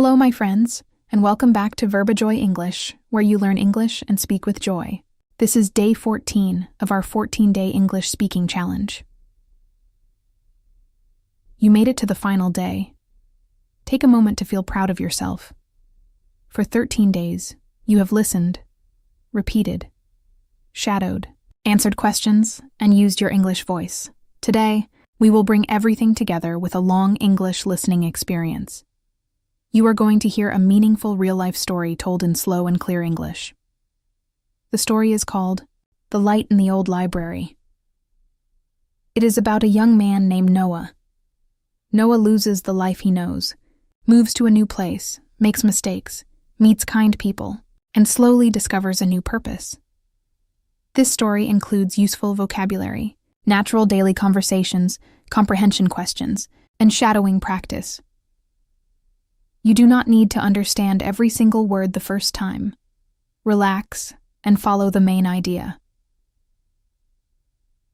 Hello, my friends, and welcome back to VerbaJoy English, where you learn English and speak with joy. This is day 14 of our 14-day English speaking challenge. You made it to the final day. Take a moment to feel proud of yourself. For 13 days, you have listened, repeated, shadowed, answered questions, and used your English voice. Today, we will bring everything together with a long English listening experience. You are going to hear a meaningful real-life story told in slow and clear English. The story is called The Light in the Old Library. It is about a young man named Noah. Noah loses the life he knows, moves to a new place, makes mistakes, meets kind people, and slowly discovers a new purpose. This story includes useful vocabulary, natural daily conversations, comprehension questions, and shadowing practice. You do not need to understand every single word the first time. Relax and follow the main idea.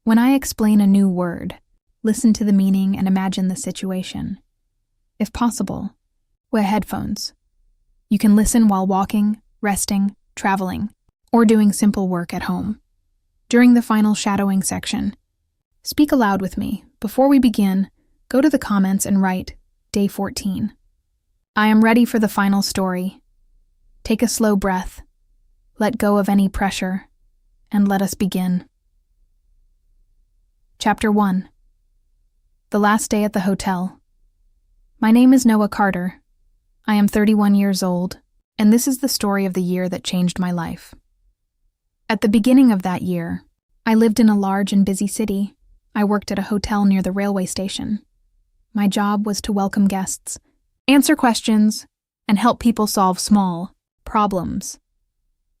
When I explain a new word, listen to the meaning and imagine the situation. If possible, wear headphones. You can listen while walking, resting, traveling, or doing simple work at home. During the final shadowing section, speak aloud with me. Before we begin, go to the comments and write Day 14. I am ready for the final story. Take a slow breath, let go of any pressure, and let us begin. Chapter 1. The Last Day at the Hotel. My name is Noah Carter. I am 31 years old, and this is the story of the year that changed my life. At the beginning of that year, I lived in a large and busy city. I worked at a hotel near the railway station. My job was to welcome guests, answer questions, and help people solve small problems.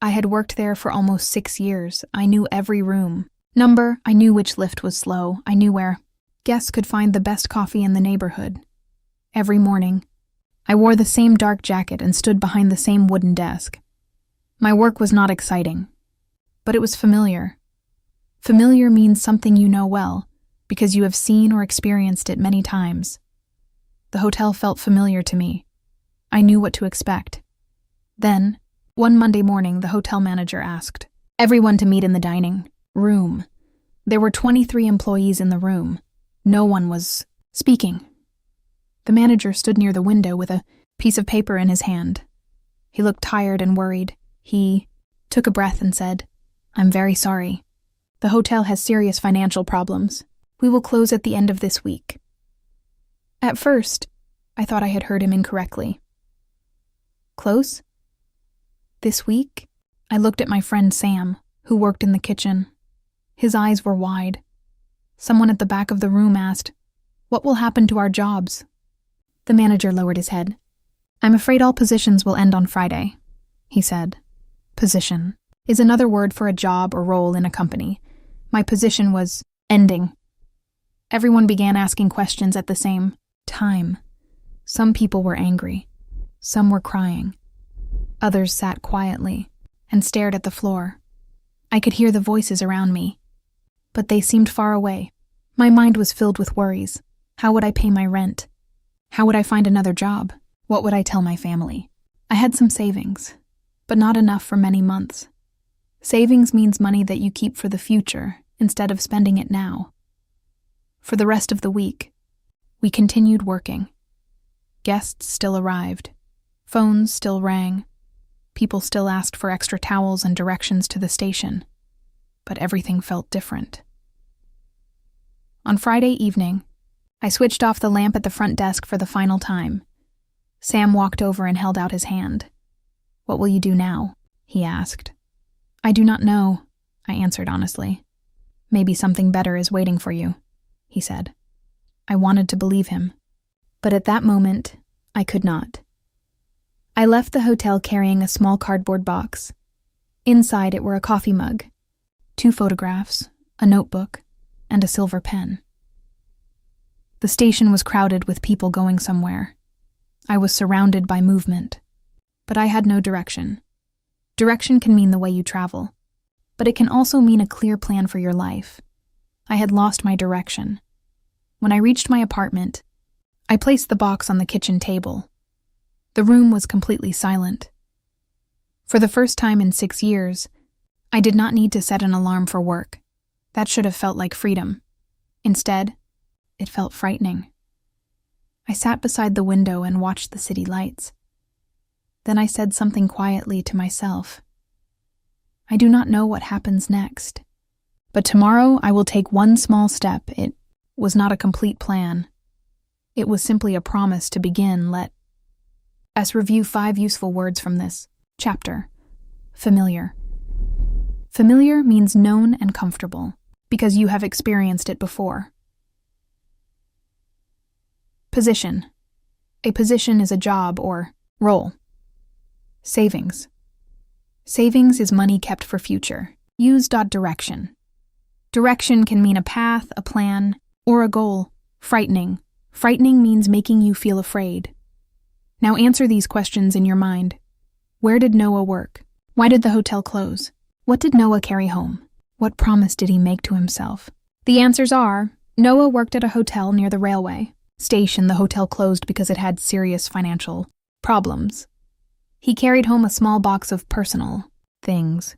I had worked there for almost 6 years. I knew every room, number, I knew which lift was slow, I knew where guests could find the best coffee in the neighborhood. Every morning, I wore the same dark jacket and stood behind the same wooden desk. My work was not exciting, but it was familiar. Familiar means something you know well, because you have seen or experienced it many times. The hotel felt familiar to me. I knew what to expect. Then, one Monday morning, the hotel manager asked everyone to meet in the dining room. There were 23 employees in the room. No one was speaking. The manager stood near the window with a piece of paper in his hand. He looked tired and worried. He took a breath and said, "I'm very sorry. The hotel has serious financial problems. We will close at the end of this week." At first, I thought I had heard him incorrectly. Close? This week? I looked at my friend Sam, who worked in the kitchen. His eyes were wide. Someone at the back of the room asked, "What will happen to our jobs?" The manager lowered his head. "I'm afraid all positions will end on Friday," he said. Position is another word for a job or role in a company. My position was ending. Everyone began asking questions at the same time. Some people were angry. Some were crying. Others sat quietly and stared at the floor. I could hear the voices around me, but they seemed far away. My mind was filled with worries. How would I pay my rent? How would I find another job? What would I tell my family? I had some savings, but not enough for many months. Savings means money that you keep for the future instead of spending it now. For the rest of the week, we continued working. Guests still arrived. Phones still rang. People still asked for extra towels and directions to the station. But everything felt different. On Friday evening, I switched off the lamp at the front desk for the final time. Sam walked over and held out his hand. "What will you do now?" he asked. "I do not know," I answered honestly. "Maybe something better is waiting for you," he said. I wanted to believe him, but at that moment, I could not. I left the hotel carrying a small cardboard box. Inside it were a coffee mug, 2 photographs, a notebook, and a silver pen. The station was crowded with people going somewhere. I was surrounded by movement, but I had no direction. Direction can mean the way you travel, but it can also mean a clear plan for your life. I had lost my direction. When I reached my apartment, I placed the box on the kitchen table. The room was completely silent. For the first time in 6 years, I did not need to set an alarm for work. That should have felt like freedom. Instead, it felt frightening. I sat beside the window and watched the city lights. Then I said something quietly to myself. I do not know what happens next, but tomorrow I will take one small step. It was not a complete plan. It was simply a promise to begin. Let us review 5 useful words from this chapter. Familiar. Familiar means known and comfortable, because you have experienced it before. Position. A position is a job or role. Savings. Savings is money kept for future. Use .direction. Direction can mean a path, a plan, or a goal. Frightening. Frightening means making you feel afraid. Now answer these questions in your mind. Where did Noah work? Why did the hotel close? What did Noah carry home? What promise did he make to himself? The answers are, Noah worked at a hotel near the railway station. The hotel closed because it had serious financial problems. He carried home a small box of personal things.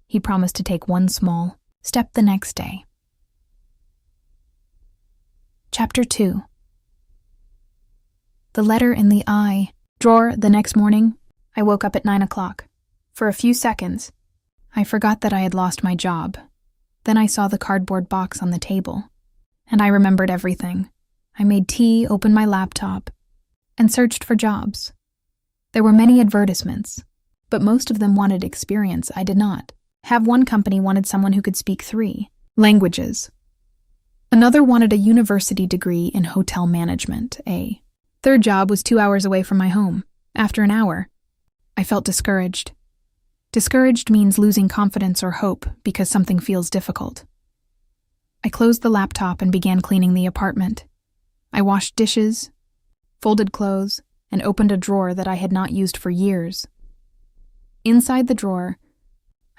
He promised to take one small step the next day. Chapter 2. The letter in the eye drawer. The next morning, I woke up at 9 o'clock. For a few seconds, I forgot that I had lost my job. Then I saw the cardboard box on the table, and I remembered everything. I made tea, opened my laptop, and searched for jobs. There were many advertisements, but most of them wanted experience. I did not. One company wanted someone who could speak 3 languages. Another wanted a university degree in hotel management. A third job was 2 hours away from my home. After an hour, I felt discouraged. Discouraged means losing confidence or hope because something feels difficult. I closed the laptop and began cleaning the apartment. I washed dishes, folded clothes, and opened a drawer that I had not used for years. Inside the drawer,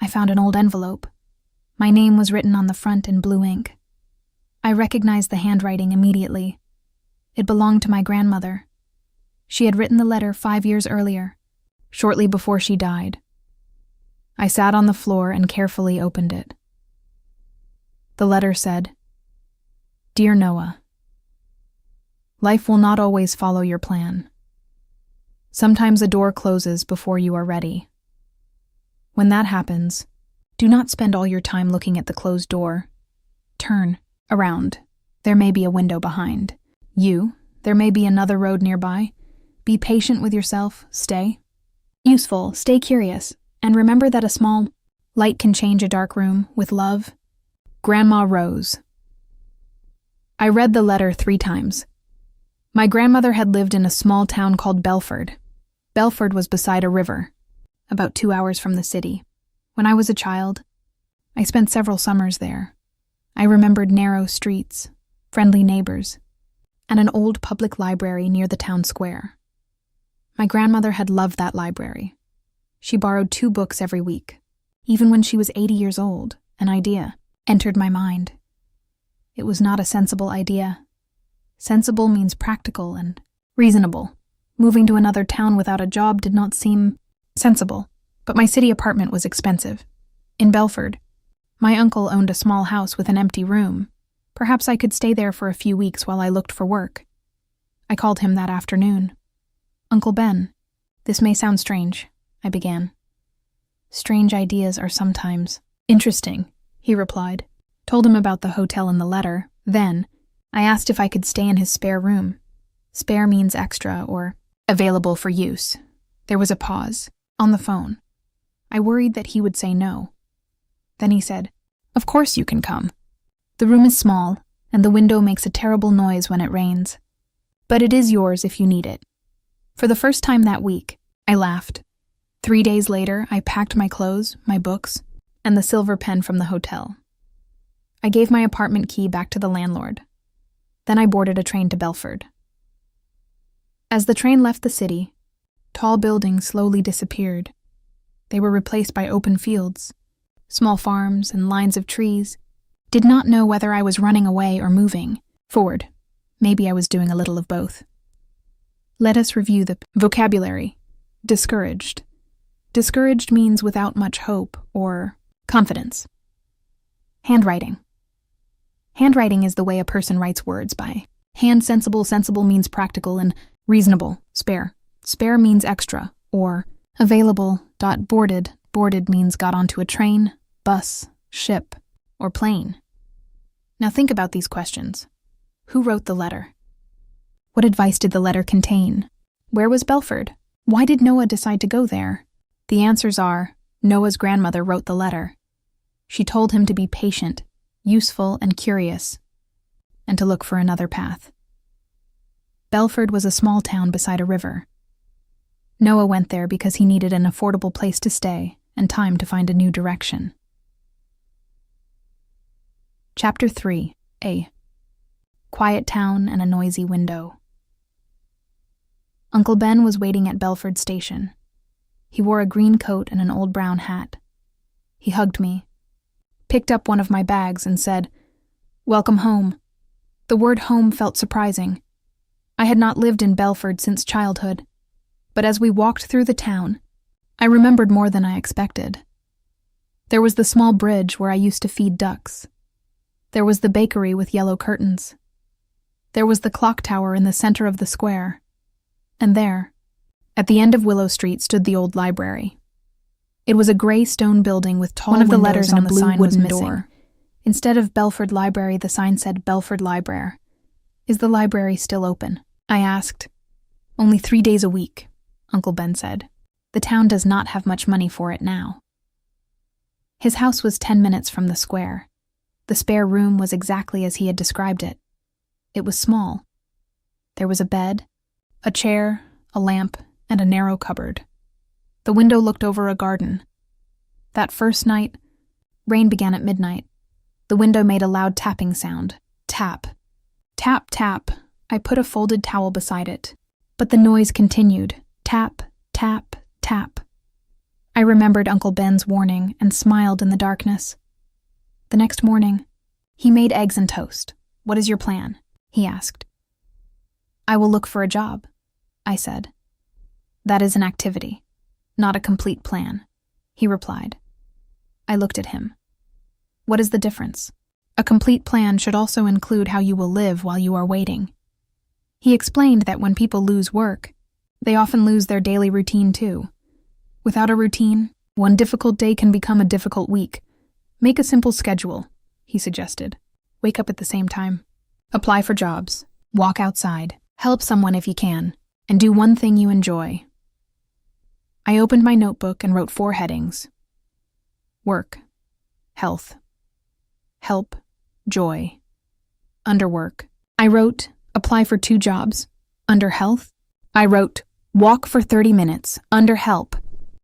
I found an old envelope. My name was written on the front in blue ink. I recognized the handwriting immediately. It belonged to my grandmother. She had written the letter 5 years earlier, shortly before she died. I sat on the floor and carefully opened it. The letter said, Dear Noah, life will not always follow your plan. Sometimes a door closes before you are ready. When that happens, do not spend all your time looking at the closed door. Turn around. There may be a window behind you. There may be another road nearby. Be patient with yourself. Stay useful. Stay curious. And remember that a small light can change a dark room. With love, Grandma Rose. I read the letter 3 times. My grandmother had lived in a small town called Belford. Belford was beside a river, about 2 hours from the city. When I was a child, I spent several summers there. I remembered narrow streets, friendly neighbors, and an old public library near the town square. My grandmother had loved that library. She borrowed 2 books every week. Even when she was 80 years old, an idea entered my mind. It was not a sensible idea. Sensible means practical and reasonable. Moving to another town without a job did not seem sensible, but my city apartment was expensive. In Belford, my uncle owned a small house with an empty room. Perhaps I could stay there for a few weeks while I looked for work. I called him that afternoon. Uncle Ben, this may sound strange, I began. Strange ideas are sometimes interesting, he replied. Told him about the hotel in the letter. Then, I asked if I could stay in his spare room. Spare means extra or available for use. There was a pause. On the phone. I worried that he would say no. Then he said, Of course you can come. The room is small, and the window makes a terrible noise when it rains. But it is yours if you need it. For the first time that week, I laughed. 3 days later, I packed my clothes, my books, and the silver pen from the hotel. I gave my apartment key back to the landlord. Then I boarded a train to Belford. As the train left the city, tall buildings slowly disappeared. They were replaced by open fields, small farms, and lines of trees. Did not know whether I was running away or moving forward. Maybe I was doing a little of both. Let us review the vocabulary. Discouraged. Discouraged means without much hope or confidence. Handwriting. Handwriting is the way a person writes words by hand. Sensible. Sensible means practical, and reasonable. Spare. Spare means extra or available. Boarded. Boarded means got onto a train, bus, ship, or plane. Now think about these questions. Who wrote the letter? What advice did the letter contain? Where was Belford? Why did Noah decide to go there? The answers are, Noah's grandmother wrote the letter. She told him to be patient, useful, and curious, and to look for another path. Belford was a small town beside a river. Noah went there because he needed an affordable place to stay and time to find a new direction. Chapter 3. A. Quiet town and a noisy window. Uncle Ben was waiting at Belford Station. He wore a green coat and an old brown hat. He hugged me, picked up one of my bags, and said, "Welcome home." The word home felt surprising. I had not lived in Belford since childhood, but as we walked through the town, I remembered more than I expected. There was the small bridge where I used to feed ducks. There was the bakery with yellow curtains. There was the clock tower in the center of the square. And there, at the end of Willow Street, stood the old library. It was a gray stone building with tall windows. One of the letters on the sign was missing. Instead of Belford Library, the sign said Belford Library. "Is the library still open?" I asked. "Only 3 days a week," Uncle Ben said. "The town does not have much money for it now." His house was 10 minutes from the square. The spare room was exactly as he had described it. It was small. There was a bed, a chair, a lamp, and a narrow cupboard. The window looked over a garden. That first night, rain began at midnight. The window made a loud tapping sound. Tap. Tap, tap. I put a folded towel beside it. But the noise continued. Tap, tap, tap. I remembered Uncle Ben's warning and smiled in the darkness. The next morning, he made eggs and toast. "What is your plan?" he asked. "I will look for a job," I said. "That is an activity, not a complete plan," he replied. I looked at him. "What is the difference? A complete plan should also include how you will live while you are waiting." He explained that when people lose work, they often lose their daily routine too. Without a routine, one difficult day can become a difficult week. Make a simple schedule, he suggested. Wake up at the same time. Apply for jobs. Walk outside. Help someone if you can. And do one thing you enjoy. I opened my notebook and wrote 4 headings. Work. Health. Help. Joy. Under work, I wrote, apply for 2 jobs. Under health, I wrote, walk for 30 minutes. Under help,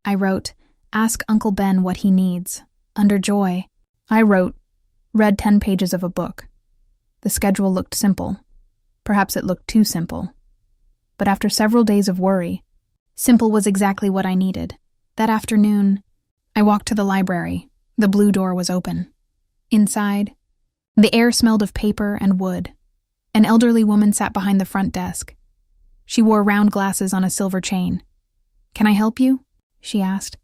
I wrote, ask Uncle Ben what he needs. Under joy, I wrote, read 10 pages of a book. The schedule looked simple. Perhaps it looked too simple. But after several days of worry, simple was exactly what I needed. That afternoon, I walked to the library. The blue door was open. Inside, the air smelled of paper and wood. An elderly woman sat behind the front desk. She wore round glasses on a silver chain. "Can I help you?" she asked.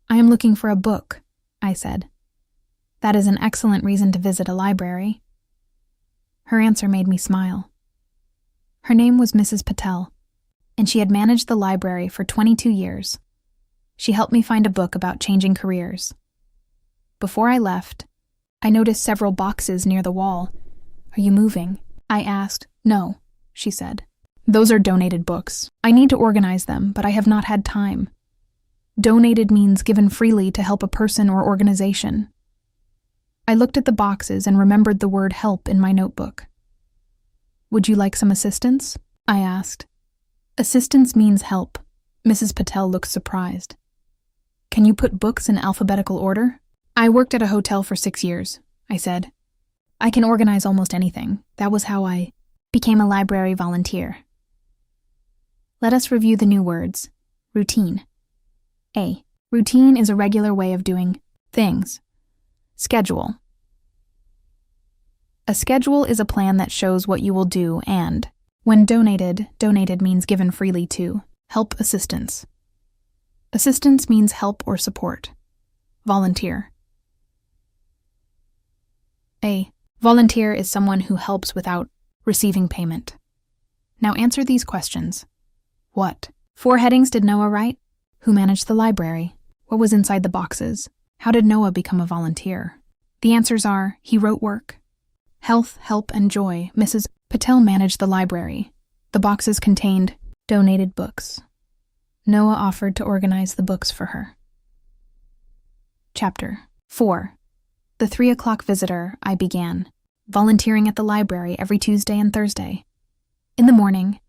"I am looking for a book," I said. "That is an excellent reason to visit a library." Her answer made me smile. Her name was Mrs. Patel, and she had managed the library for 22 years. She helped me find a book about changing careers. Before I left, I noticed several boxes near the wall. "Are you moving?" I asked. "No," she said. "Those are donated books. I need to organize them, but I have not had time." Donated means given freely to help a person or organization. I looked at the boxes and remembered the word help in my notebook. "Would you like some assistance?" I asked. "Assistance means help." Mrs. Patel looked surprised. "Can you put books in alphabetical order?" "I worked at a hotel for 6 years," I said. "I can organize almost anything. That was how I became a library volunteer." Let us review the new words. Routine. A. Routine is a regular way of doing things. Schedule. A schedule is a plan that shows what you will do and When donated means given freely to. Help assistance. Assistance means help or support. Volunteer. A volunteer is someone who helps without receiving payment. Now answer these questions. What? 4 headings did Noah write? Who managed the library? What was inside the boxes? How did Noah become a volunteer? The answers are, he wrote work. Health, help, and joy. Mrs. Patel managed the library. The boxes contained donated books. Noah offered to organize the books for her. Chapter 4. The 3 o'clock visitor. I began volunteering at the library every Tuesday and Thursday. In the morning,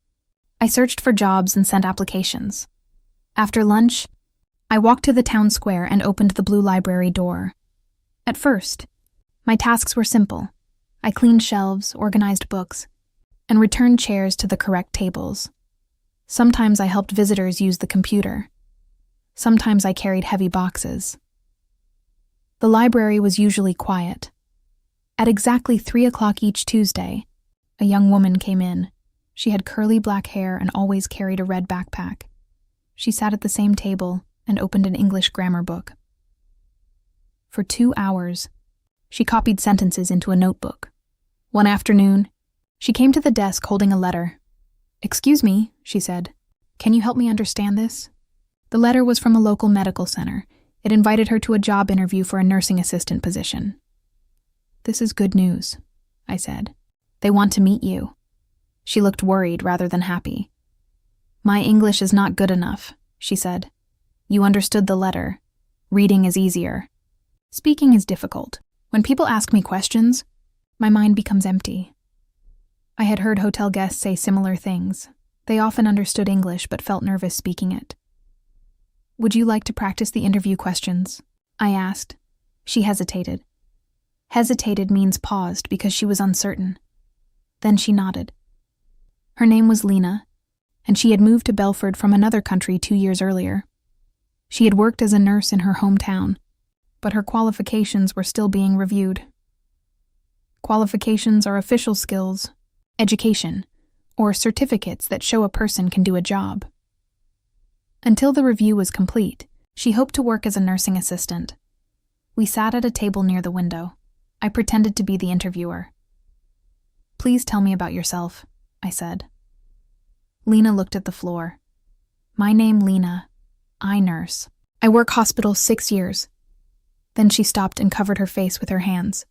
I searched for jobs and sent applications. After lunch, I walked to the town square and opened the blue library door. At first, my tasks were simple. I cleaned shelves, organized books, and returned chairs to the correct tables. Sometimes I helped visitors use the computer. Sometimes I carried heavy boxes. The library was usually quiet. At exactly 3 o'clock each Tuesday, a young woman came in. She had curly black hair and always carried a red backpack. She sat at the same table and opened an English grammar book. For 2 hours, she copied sentences into a notebook. One afternoon, she came to the desk holding a letter. "Excuse me," she said. "Can you help me understand this?" The letter was from a local medical center. It invited her to a job interview for a nursing assistant position. "This is good news," I said. "They want to meet you." She looked worried rather than happy. "My English is not good enough," she said. "You understood the letter. Reading is easier. Speaking is difficult. When people ask me questions, my mind becomes empty." I had heard hotel guests say similar things. They often understood English but felt nervous speaking it. "Would you like to practice the interview questions?" I asked. She hesitated. Hesitated means paused because she was uncertain. Then she nodded. Her name was Lena, and she had moved to Belford from another country 2 years earlier. She had worked as a nurse in her hometown, but her qualifications were still being reviewed. Qualifications are official skills, education, or certificates that show a person can do a job. Until the review was complete, she hoped to work as a nursing assistant. We sat at a table near the window. I pretended to be the interviewer. "Please tell me about yourself," I said. Lena looked at the floor. "My name Lena. I nurse. I work hospital 6 years. Then she stopped and covered her face with her hands.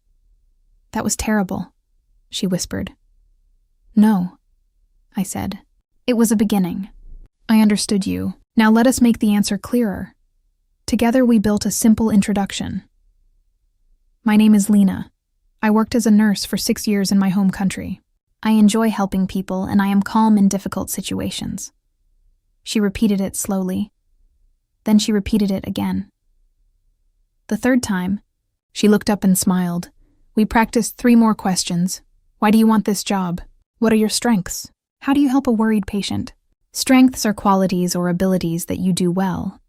"That was terrible," she whispered. "No," I said. "It was a beginning. I understood you. Now let us make the answer clearer." Together we built a simple introduction. "My name is Lena. I worked as a nurse for 6 years in my home country. I enjoy helping people and I am calm in difficult situations." She repeated it slowly. Then she repeated it again. The third time, she looked up and smiled. We practiced 3 more questions. Why do you want this job? What are your strengths? How do you help a worried patient? Strengths are qualities or abilities that you do well.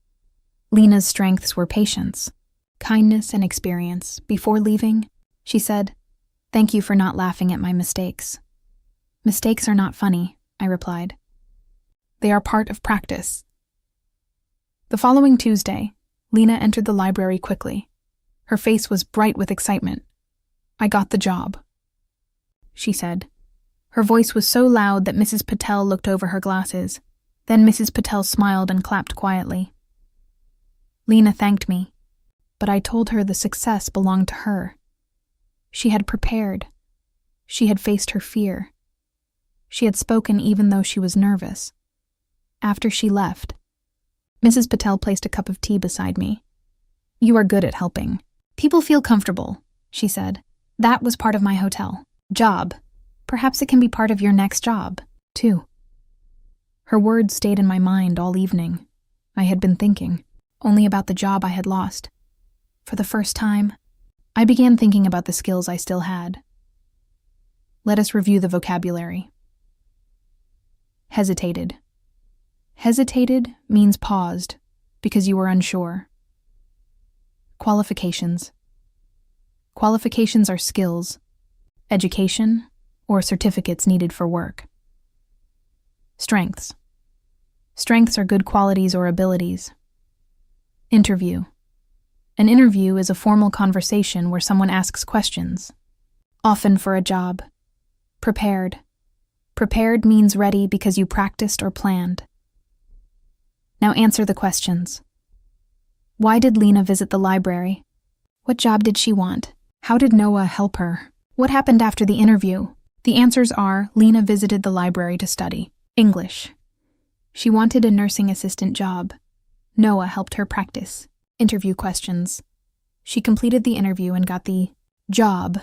Lena's strengths were patience, kindness, and experience. Before leaving, she said, "Thank you for not laughing at my mistakes." "Mistakes are not funny," I replied. "They are part of practice." The following Tuesday, Lena entered the library quickly. Her face was bright with excitement. "I got the job," she said. Her voice was so loud that Mrs. Patel looked over her glasses. Then Mrs. Patel smiled and clapped quietly. Lena thanked me, but I told her the success belonged to her. She had prepared. She had faced her fear. She had spoken even though she was nervous. After she left, Mrs. Patel placed a cup of tea beside me. "You are good at helping. People feel comfortable," she said. "That was part of my hotel job. Perhaps it can be part of your next job, too." Her words stayed in my mind all evening. I had been thinking only about the job I had lost. For the first time, I began thinking about the skills I still had. Let us review the vocabulary. Hesitated. Hesitated means paused because you were unsure. Qualifications. Qualifications are skills, education, or certificates needed for work. Strengths. Strengths are good qualities or abilities. Interview. An interview is a formal conversation where someone asks questions, often for a job. Prepared. Prepared means ready because you practiced or planned. Now answer the questions. Why did Lena visit the library? What job did she want? How did Noah help her? What happened after the interview? The answers are: Lena visited the library to study English. She wanted a nursing assistant job. Noah helped her practice. Interview questions. She completed the interview and got the job.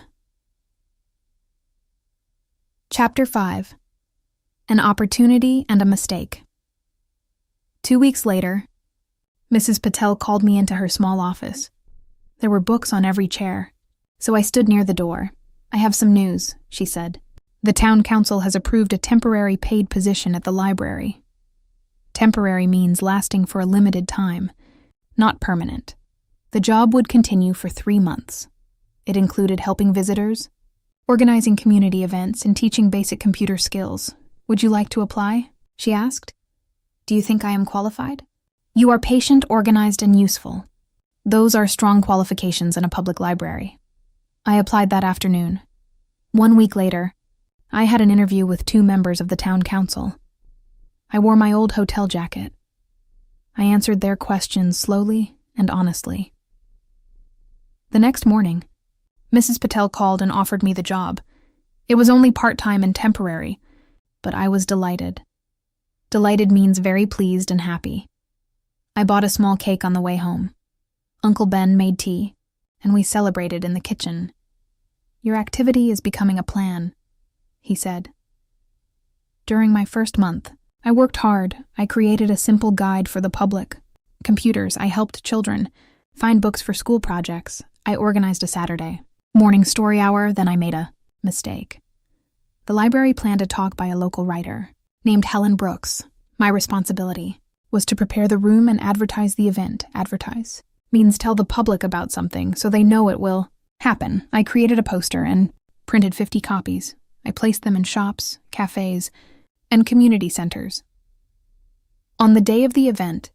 Chapter 5. An opportunity and a mistake. 2 weeks later, Mrs. Patel called me into her small office. There were books on every chair, so I stood near the door. "I have some news," she said. "The town council has approved a temporary paid position at the library." Temporary means lasting for a limited time, not permanent. The job would continue for 3 months. It included helping visitors, organizing community events, and teaching basic computer skills. "Would you like to apply?" she asked. "Do you think I am qualified?" "You are patient, organized, and useful. Those are strong qualifications in a public library." I applied that afternoon. 1 week later, I had an interview with 2 members of the town council. I wore my old hotel jacket. I answered their questions slowly and honestly. The next morning, Mrs. Patel called and offered me the job. It was only part-time and temporary, but I was delighted. Delighted means very pleased and happy. I bought a small cake on the way home. Uncle Ben made tea, and we celebrated in the kitchen. "Your activity is becoming a plan," he said. During my first month, I worked hard. I created a simple guide for the public. Computers, I helped children. Find books for school projects. I organized a Saturday morning story hour, then I made a mistake. The library planned a talk by a local writer named Helen Brooks. My responsibility was to prepare the room and advertise the event. Advertise means tell the public about something so they know it will happen. I created a poster and printed 50 copies. I placed them in shops, cafes, and community centers. On the day of the event,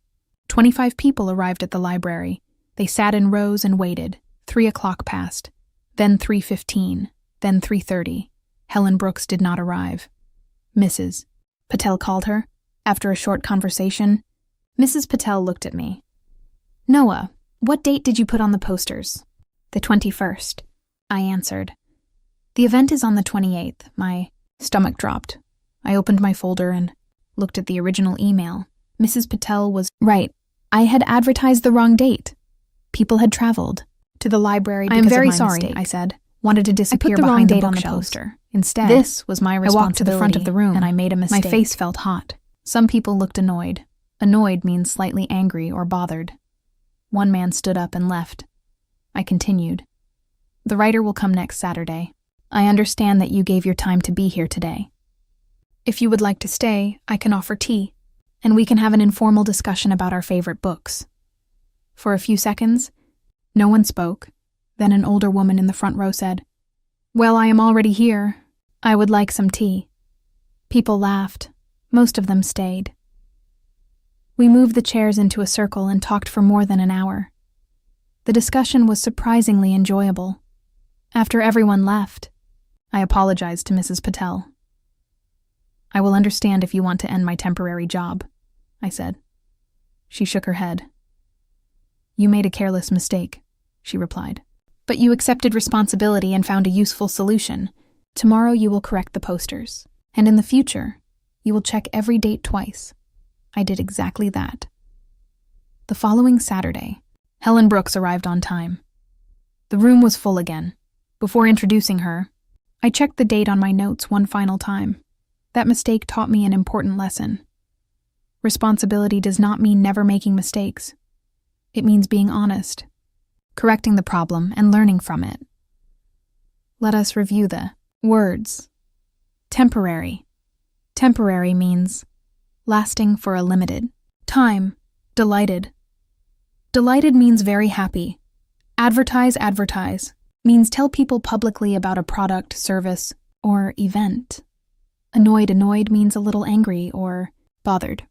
25 people arrived at the library. They sat in rows and waited. 3 o'clock passed, then 3:15, then 3:30. Helen Brooks did not arrive. "Mrs. Patel called her. After a short conversation, Mrs. Patel looked at me. "Noah, what date did you put on the posters?" "The 21st, I answered. "The event is on the 28th. My stomach dropped. I opened my folder and looked at the original email. Mrs. Patel was right. I had advertised the wrong date. People had traveled to the library because of my mistake. "I am very sorry," I said. Wanted to disappear behind the bookshelves. On the poster. Instead, this was my responsibility. I walked to the front of the room and I made a mistake. My face felt hot. Some people looked annoyed. Annoyed means slightly angry or bothered. One man stood up and left. I continued. "The writer will come next Saturday. I understand that you gave your time to be here today. If you would like to stay, I can offer tea, and we can have an informal discussion about our favorite books." For a few seconds, no one spoke. Then an older woman in the front row said, "Well, I am already here. I would like some tea." People laughed. Most of them stayed. We moved the chairs into a circle and talked for more than an hour. The discussion was surprisingly enjoyable. After everyone left, I apologized to Mrs. Patel. "I will understand if you want to end my temporary job," I said. She shook her head. "You made a careless mistake," she replied. "But you accepted responsibility and found a useful solution. Tomorrow you will correct the posters, and in the future, you will check every date twice." I did exactly that. The following Saturday, Helen Brooks arrived on time. The room was full again. Before introducing her, I checked the date on my notes one final time. That mistake taught me an important lesson. Responsibility does not mean never making mistakes. It means being honest, correcting the problem, and learning from it. Let us review the words. Temporary. Temporary means lasting for a limited time. Delighted. Delighted means very happy. Advertise means tell people publicly about a product, service, or event. Annoyed means a little angry or bothered.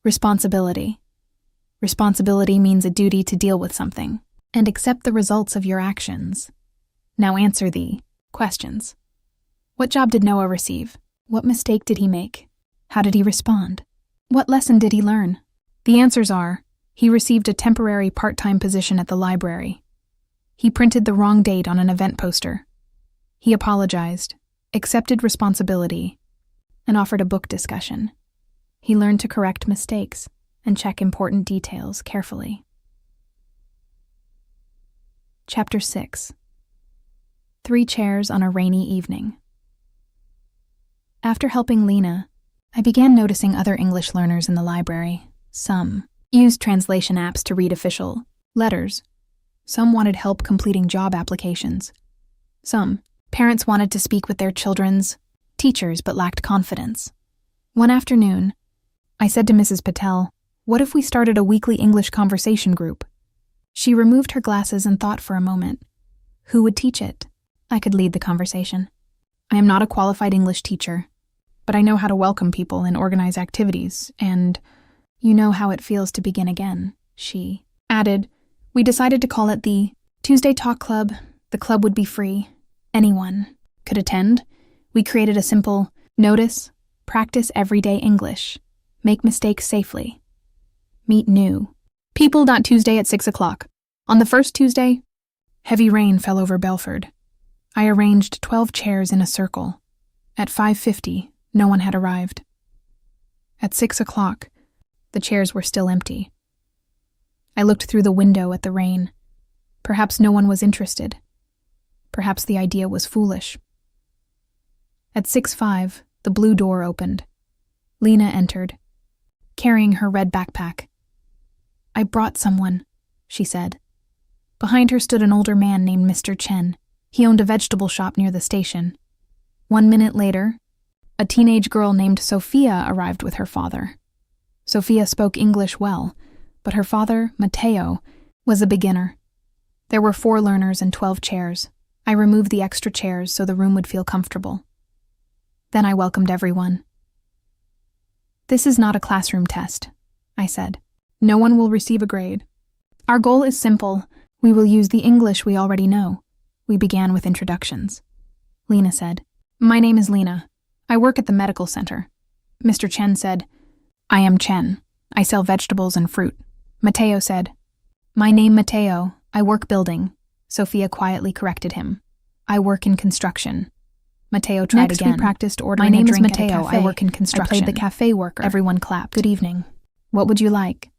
Responsibility. Responsibility means a duty to deal with something and accept the results of your actions. Now answer the questions. What job did Noah receive? What mistake did he make? How did he respond? What lesson did he learn? The answers are, he received a temporary part-time position at the library. He printed the wrong date on an event poster. He apologized, accepted responsibility, and offered a book discussion. He learned to correct mistakes and check important details carefully. Chapter 6. 3 chairs on a rainy evening. After helping Lena, I began noticing other English learners in the library. Some used translation apps to read official letters. Some wanted help completing job applications. Some parents wanted to speak with their children's teachers but lacked confidence. One afternoon, I said to Mrs. Patel, "What if we started a weekly English conversation group?" She removed her glasses and thought for a moment. Who would teach it? I could lead the conversation. I am not a qualified English teacher, but I know how to welcome people and organize activities, and you know how it feels to begin again, she added. We decided to call it the Tuesday Talk Club. The club would be free. Anyone could attend. We created a simple notice, practice everyday English, make mistakes safely, meet new people. Tuesday at 6 o'clock. On the first Tuesday, heavy rain fell over Belford. I arranged 12 chairs in a circle. At 5:50, no one had arrived. At 6 o'clock, the chairs were still empty. I looked through the window at the rain. Perhaps no one was interested. Perhaps the idea was foolish. At 6:05, the blue door opened. Lena entered, carrying her red backpack. I brought someone, she said. Behind her stood an older man named Mr. Chen. He owned a vegetable shop near the station. 1 minute later, a teenage girl named Sophia arrived with her father. Sophia spoke English well, but her father, Matteo, was a beginner. There were 4 learners and 12 chairs. I removed the extra chairs so the room would feel comfortable. Then I welcomed everyone. This is not a classroom test, I said. No one will receive a grade. Our goal is simple. We will use the English we already know. We began with introductions. Lena said, "My name is Lena. I work at the medical center." Mr. Chen said, "I am Chen. I sell vegetables and fruit." Matteo said, "My name Matteo. I work building." Sophia quietly corrected him. "I work in construction." Matteo tried Next, again. we practiced ordering "My name a is drink at a Matteo. cafe. I work in construction." I played the cafe worker. Everyone clapped. "Good evening. What would you like?"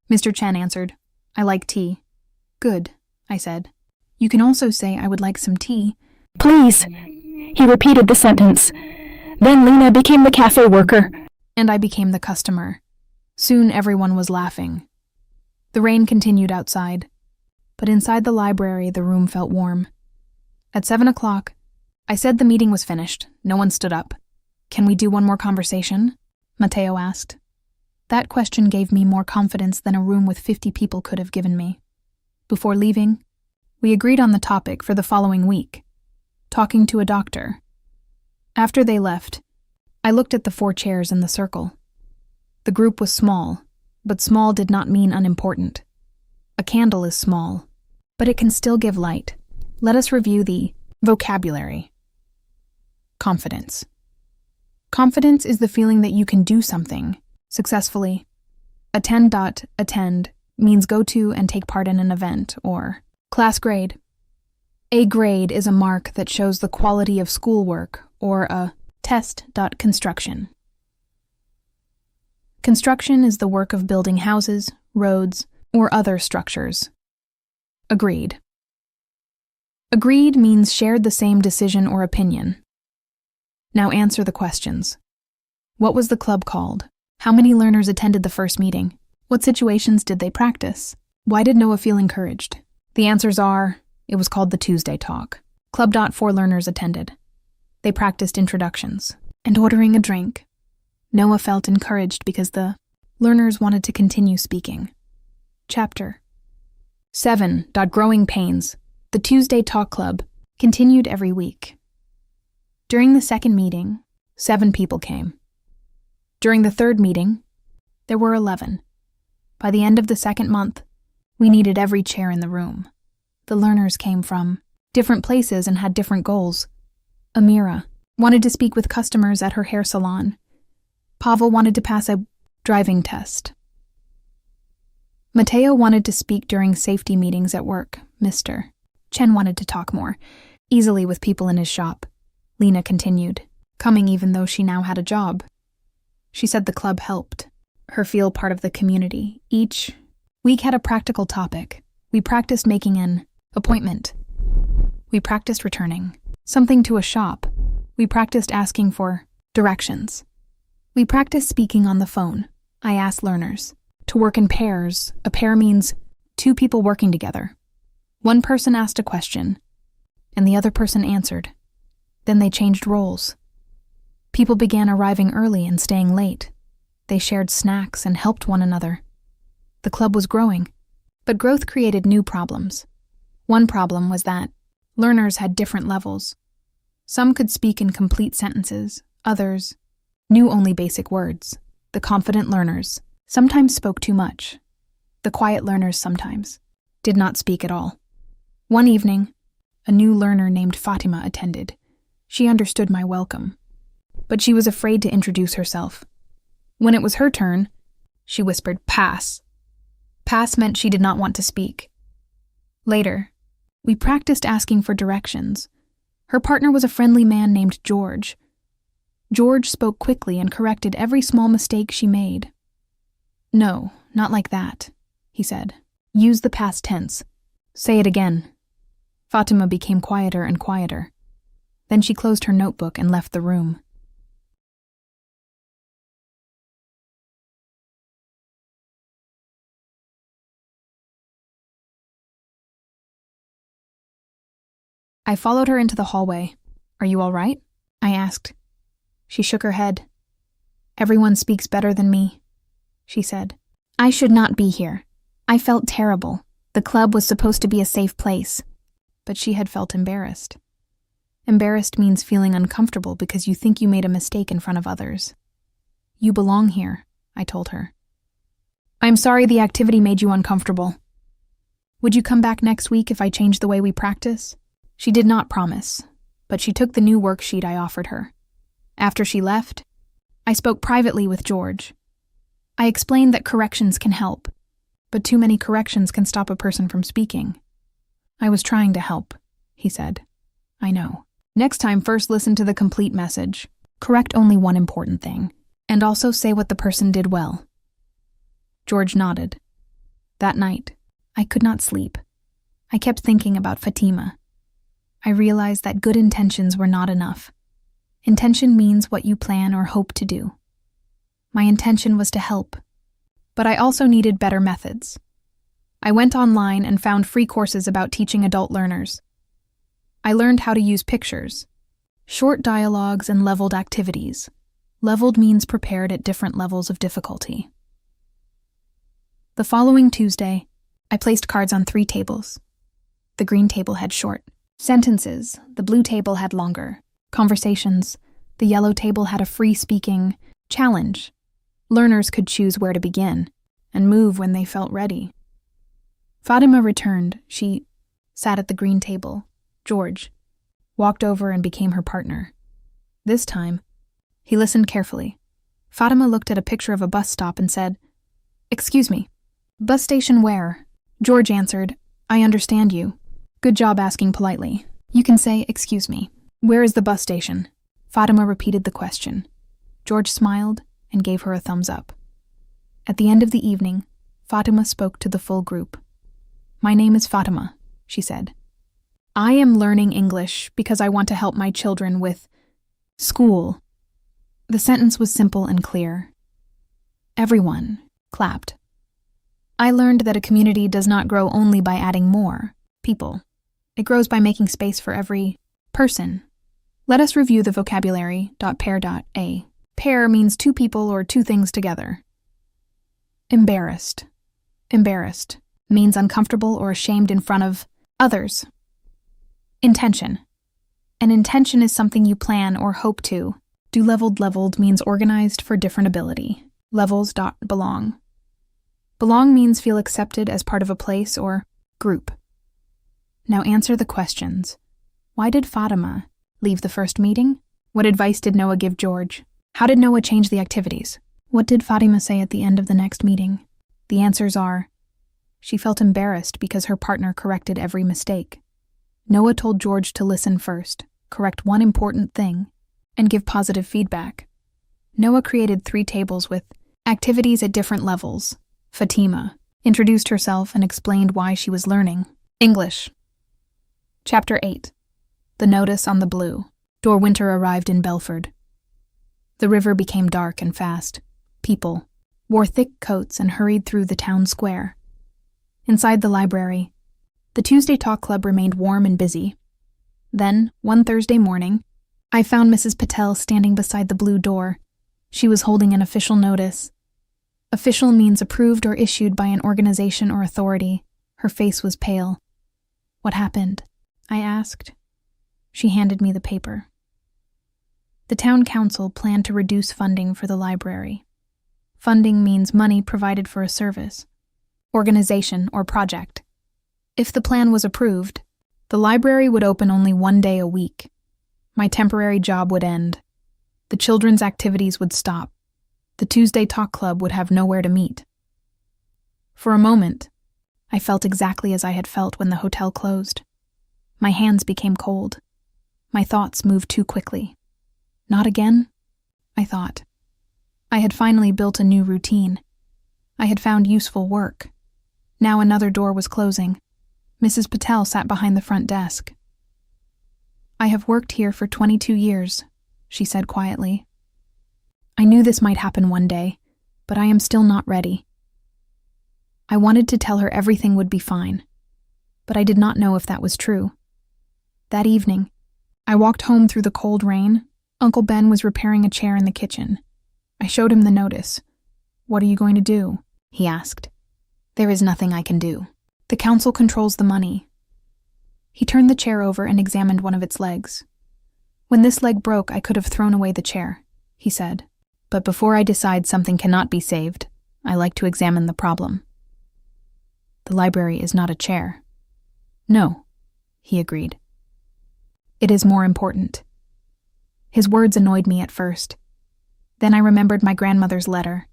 Mr. Chen answered, "I like tea." "Good," I said. "You can also say I would like some tea." "Please," he repeated the sentence. Then Lena became the cafe worker. And I became the customer. Soon everyone was laughing. The rain continued outside, but inside the library the room felt warm. At 7 o'clock, I said the meeting was finished. No one stood up. "Can we do one more conversation?" Matteo asked. That question gave me more confidence than a room with 50 people could have given me. Before leaving, we agreed on the topic for the following week, talking to a doctor. After they left, I looked at the 4 chairs in the circle. The group was small, but small did not mean unimportant. A candle is small, but it can still give light. Let us review the vocabulary. Confidence. Confidence is the feeling that you can do something successfully. Attend means go to and take part in an event, or class grade. A grade is a mark that shows the quality of schoolwork, or a test. Construction. Construction is the work of building houses, roads, or other structures. Agreed. Agreed means shared the same decision or opinion. Now answer the questions. What was the club called? How many learners attended the first meeting? What situations did they practice? Why did Noah feel encouraged? The answers are, it was called the Tuesday Talk. Club. 4 learners attended. They practiced introductions and ordering a drink. Noah felt encouraged because the learners wanted to continue speaking. Chapter 7. Growing Pains. The Tuesday Talk Club continued every week. During the second meeting, 7 people came. During the third meeting, there were 11. By the end of the second month, we needed every chair in the room. The learners came from different places and had different goals. Amira wanted to speak with customers at her hair salon. Pavel wanted to pass a driving test. Mateo wanted to speak during safety meetings at work. Mr. Chen wanted to talk more easily with people in his shop. Lena continued, coming even though she now had a job. She said the club helped her feel part of the community. Each week had a practical topic. We practiced making an appointment. We practiced returning something to a shop. We practiced asking for directions. We practiced speaking on the phone. I asked learners to work in pairs. A pair means 2 people working together. One person asked a question, and the other person answered. Then they changed roles. People began arriving early and staying late. They shared snacks and helped one another. The club was growing, but growth created new problems. One problem was that learners had different levels. Some could speak in complete sentences, others knew only basic words. The confident learners sometimes spoke too much. The quiet learners sometimes did not speak at all. One evening, a new learner named Fatima attended. She understood my welcome, but she was afraid to introduce herself. When it was her turn, she whispered, "Pass." Pass meant she did not want to speak. Later, we practiced asking for directions. Her partner was a friendly man named George. George spoke quickly and corrected every small mistake she made. "No, not like that," he said. "Use the past tense. Say it again." Fatima became quieter and quieter. Then she closed her notebook and left the room. I followed her into the hallway. "Are you all right?" I asked. She shook her head. "Everyone speaks better than me," she said. "I should not be here. I felt terrible. The club was supposed to be a safe place." But she had felt embarrassed. Embarrassed means feeling uncomfortable because you think you made a mistake in front of others. "You belong here," I told her. "I'm sorry the activity made you uncomfortable. Would you come back next week if I change the way we practice?" She did not promise, but she took the new worksheet I offered her. After she left, I spoke privately with George. I explained that corrections can help, but too many corrections can stop a person from speaking. "I was trying to help," he said. "I know. Next time, first listen to the complete message. Correct only one important thing, and also say what the person did well." George nodded. That night, I could not sleep. I kept thinking about Fatima. I realized that good intentions were not enough. Intention means what you plan or hope to do. My intention was to help, but I also needed better methods. I went online and found free courses about teaching adult learners. I learned how to use pictures, short dialogues, and leveled activities. Leveled means prepared at different levels of difficulty. The following Tuesday, I placed cards on 3 tables. The green table had short sentences, the blue table had longer conversations, the yellow table had a free speaking challenge. Learners could choose where to begin and move when they felt ready. Fatima returned. She sat at the green table. George walked over and became her partner. This time, he listened carefully. Fatima looked at a picture of a bus stop and said, "Excuse me, bus station where?" George answered, "I understand you. Good job asking politely. You can say, 'Excuse me. Where is the bus station?'" Fatima repeated the question. George smiled and gave her a thumbs up. At the end of the evening, Fatima spoke to the full group. "My name is Fatima," she said. "I am learning English because I want to help my children with school." The sentence was simple and clear. Everyone clapped. I learned that a community does not grow only by adding more people. It grows by making space for every person. Let us review the vocabulary. Pair. Pair means 2 people or 2 things together. Embarrassed. Embarrassed means uncomfortable or ashamed in front of others. Intention. An intention is something you plan or hope to. Do leveled means organized for different ability. Levels.belong. Belong means feel accepted as part of a place or group. Now answer the questions. Why did Fatima leave the first meeting? What advice did Noah give George? How did Noah change the activities? What did Fatima say at the end of the next meeting? The answers are: she felt embarrassed because her partner corrected every mistake. Noah told George to listen first, correct one important thing, and give positive feedback. Noah created 3 tables with activities at different levels. Fatima introduced herself and explained why she was learning English. Chapter 8. The Notice on the Blue. Winter arrived in Belford. The river became dark and fast. People wore thick coats and hurried through the town square. Inside the library, the Tuesday Talk Club remained warm and busy. Then, one Thursday morning, I found Mrs. Patel standing beside the blue door. She was holding an official notice. Official means approved or issued by an organization or authority. Her face was pale. "What happened?" I asked. She handed me the paper. The town council planned to reduce funding for the library. Funding means money provided for a service, organization, or project. If the plan was approved, the library would open only 1 day a week. My temporary job would end. The children's activities would stop. The Tuesday Talk Club would have nowhere to meet. For a moment, I felt exactly as I had felt when the hotel closed. My hands became cold. My thoughts moved too quickly. Not again, I thought. I had finally built a new routine. I had found useful work. Now another door was closing. Mrs. Patel sat behind the front desk. "I have worked here for 22 years, she said quietly. "I knew this might happen one day, but I am still not ready." I wanted to tell her everything would be fine, but I did not know if that was true. That evening, I walked home through the cold rain. Uncle Ben was repairing a chair in the kitchen. I showed him the notice. "What are you going to do?" he asked. "There is nothing I can do. The council controls the money." He turned the chair over and examined one of its legs. "When this leg broke, I could have thrown away the chair," he said. "But before I decide something cannot be saved, I like to examine the problem." "The library is not a chair." "No," he agreed. "It is more important." His words annoyed me at first. Then I remembered my grandmother's letter.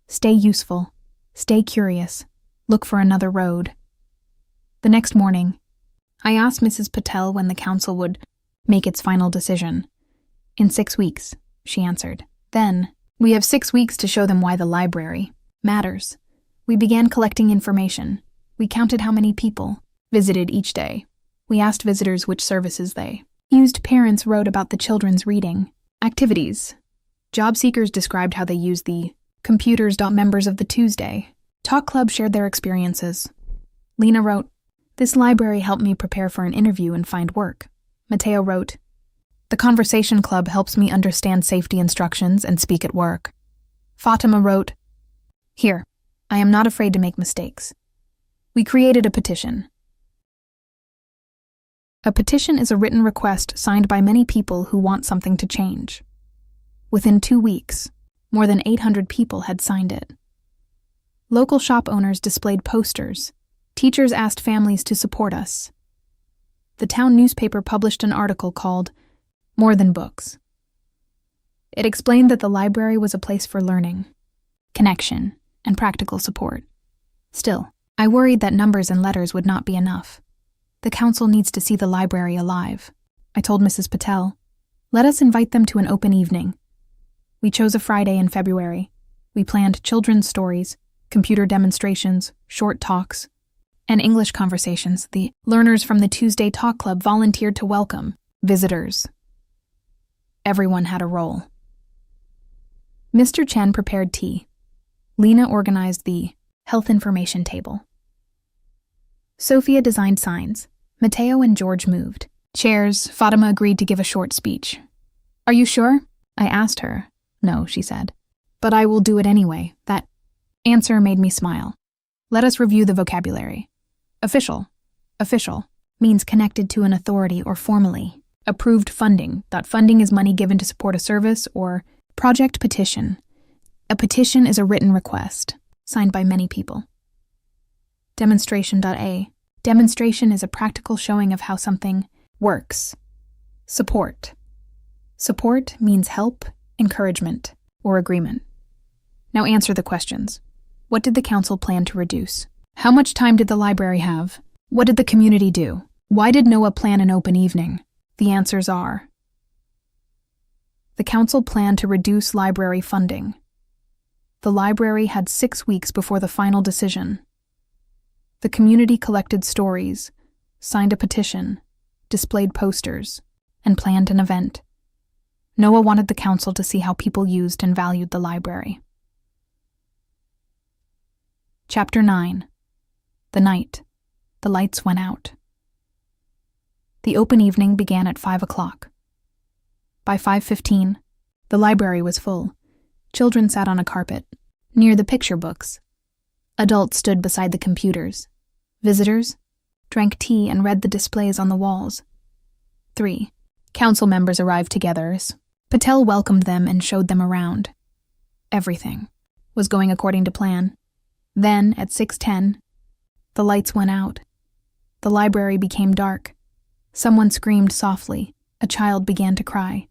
Stay useful, stay curious, look for another road. The next morning, I asked Mrs. Patel when the council would make its final decision. "In 6 weeks, she answered. "Then, we have 6 weeks to show them why the library matters." We began collecting information. We counted how many people visited each day. We asked visitors which services they used. Parents wrote about the children's reading activities. Job seekers described how they used the computers. Members of the Tuesday Talk Club shared their experiences. Lena wrote, "This library helped me prepare for an interview and find work." Mateo wrote, "The Conversation Club helps me understand safety instructions and speak at work." Fatima wrote, "Here, I am not afraid to make mistakes." We created a petition. A petition is a written request signed by many people who want something to change. Within 2 weeks, more than 800 people had signed it. Local shop owners displayed posters. Teachers asked families to support us. The town newspaper published an article called "More Than Books." It explained that the library was a place for learning, connection, and practical support. Still, I worried that numbers and letters would not be enough. The council needs to see the library alive. I told Mrs. Patel, "Let us invite them to an open evening." We chose a Friday in February. We planned children's stories, computer demonstrations, short talks, and English conversations. The learners from the Tuesday Talk Club volunteered to welcome visitors. Everyone had a role. Mr. Chen prepared tea. Lena organized the health information table. Sophia designed signs. Mateo and George moved chairs. Fatima agreed to give a short speech. "Are you sure?" I asked her. "No," she said. "But I will do it anyway." That answer made me smile. Let us review the vocabulary. Official. Official means connected to an authority or formally. Approved funding. Funding is money given to support a service or project. Petition. A petition is a written request, signed by many people. Demonstration.a. Demonstration is a practical showing of how something works. Support. Support means help, encouragement, or agreement. Now answer the questions. What did the council plan to reduce? How much time did the library have? What did the community do? Why did Noah plan an open evening? The answers are: the council planned to reduce library funding. The library had 6 weeks before the final decision. The community collected stories, signed a petition, displayed posters, and planned an event. Noah wanted the council to see how people used and valued the library. Chapter 9. The night. The lights went out. The open evening began at 5 o'clock. By 5:15, the library was full. Children sat on a carpet, near the picture books. Adults stood beside the computers. Visitors drank tea and read the displays on the walls. 3. Council members arrived together. Patel welcomed them and showed them around. Everything was going according to plan. Then, at 6:10, the lights went out. The library became dark. Someone screamed softly. A child began to cry.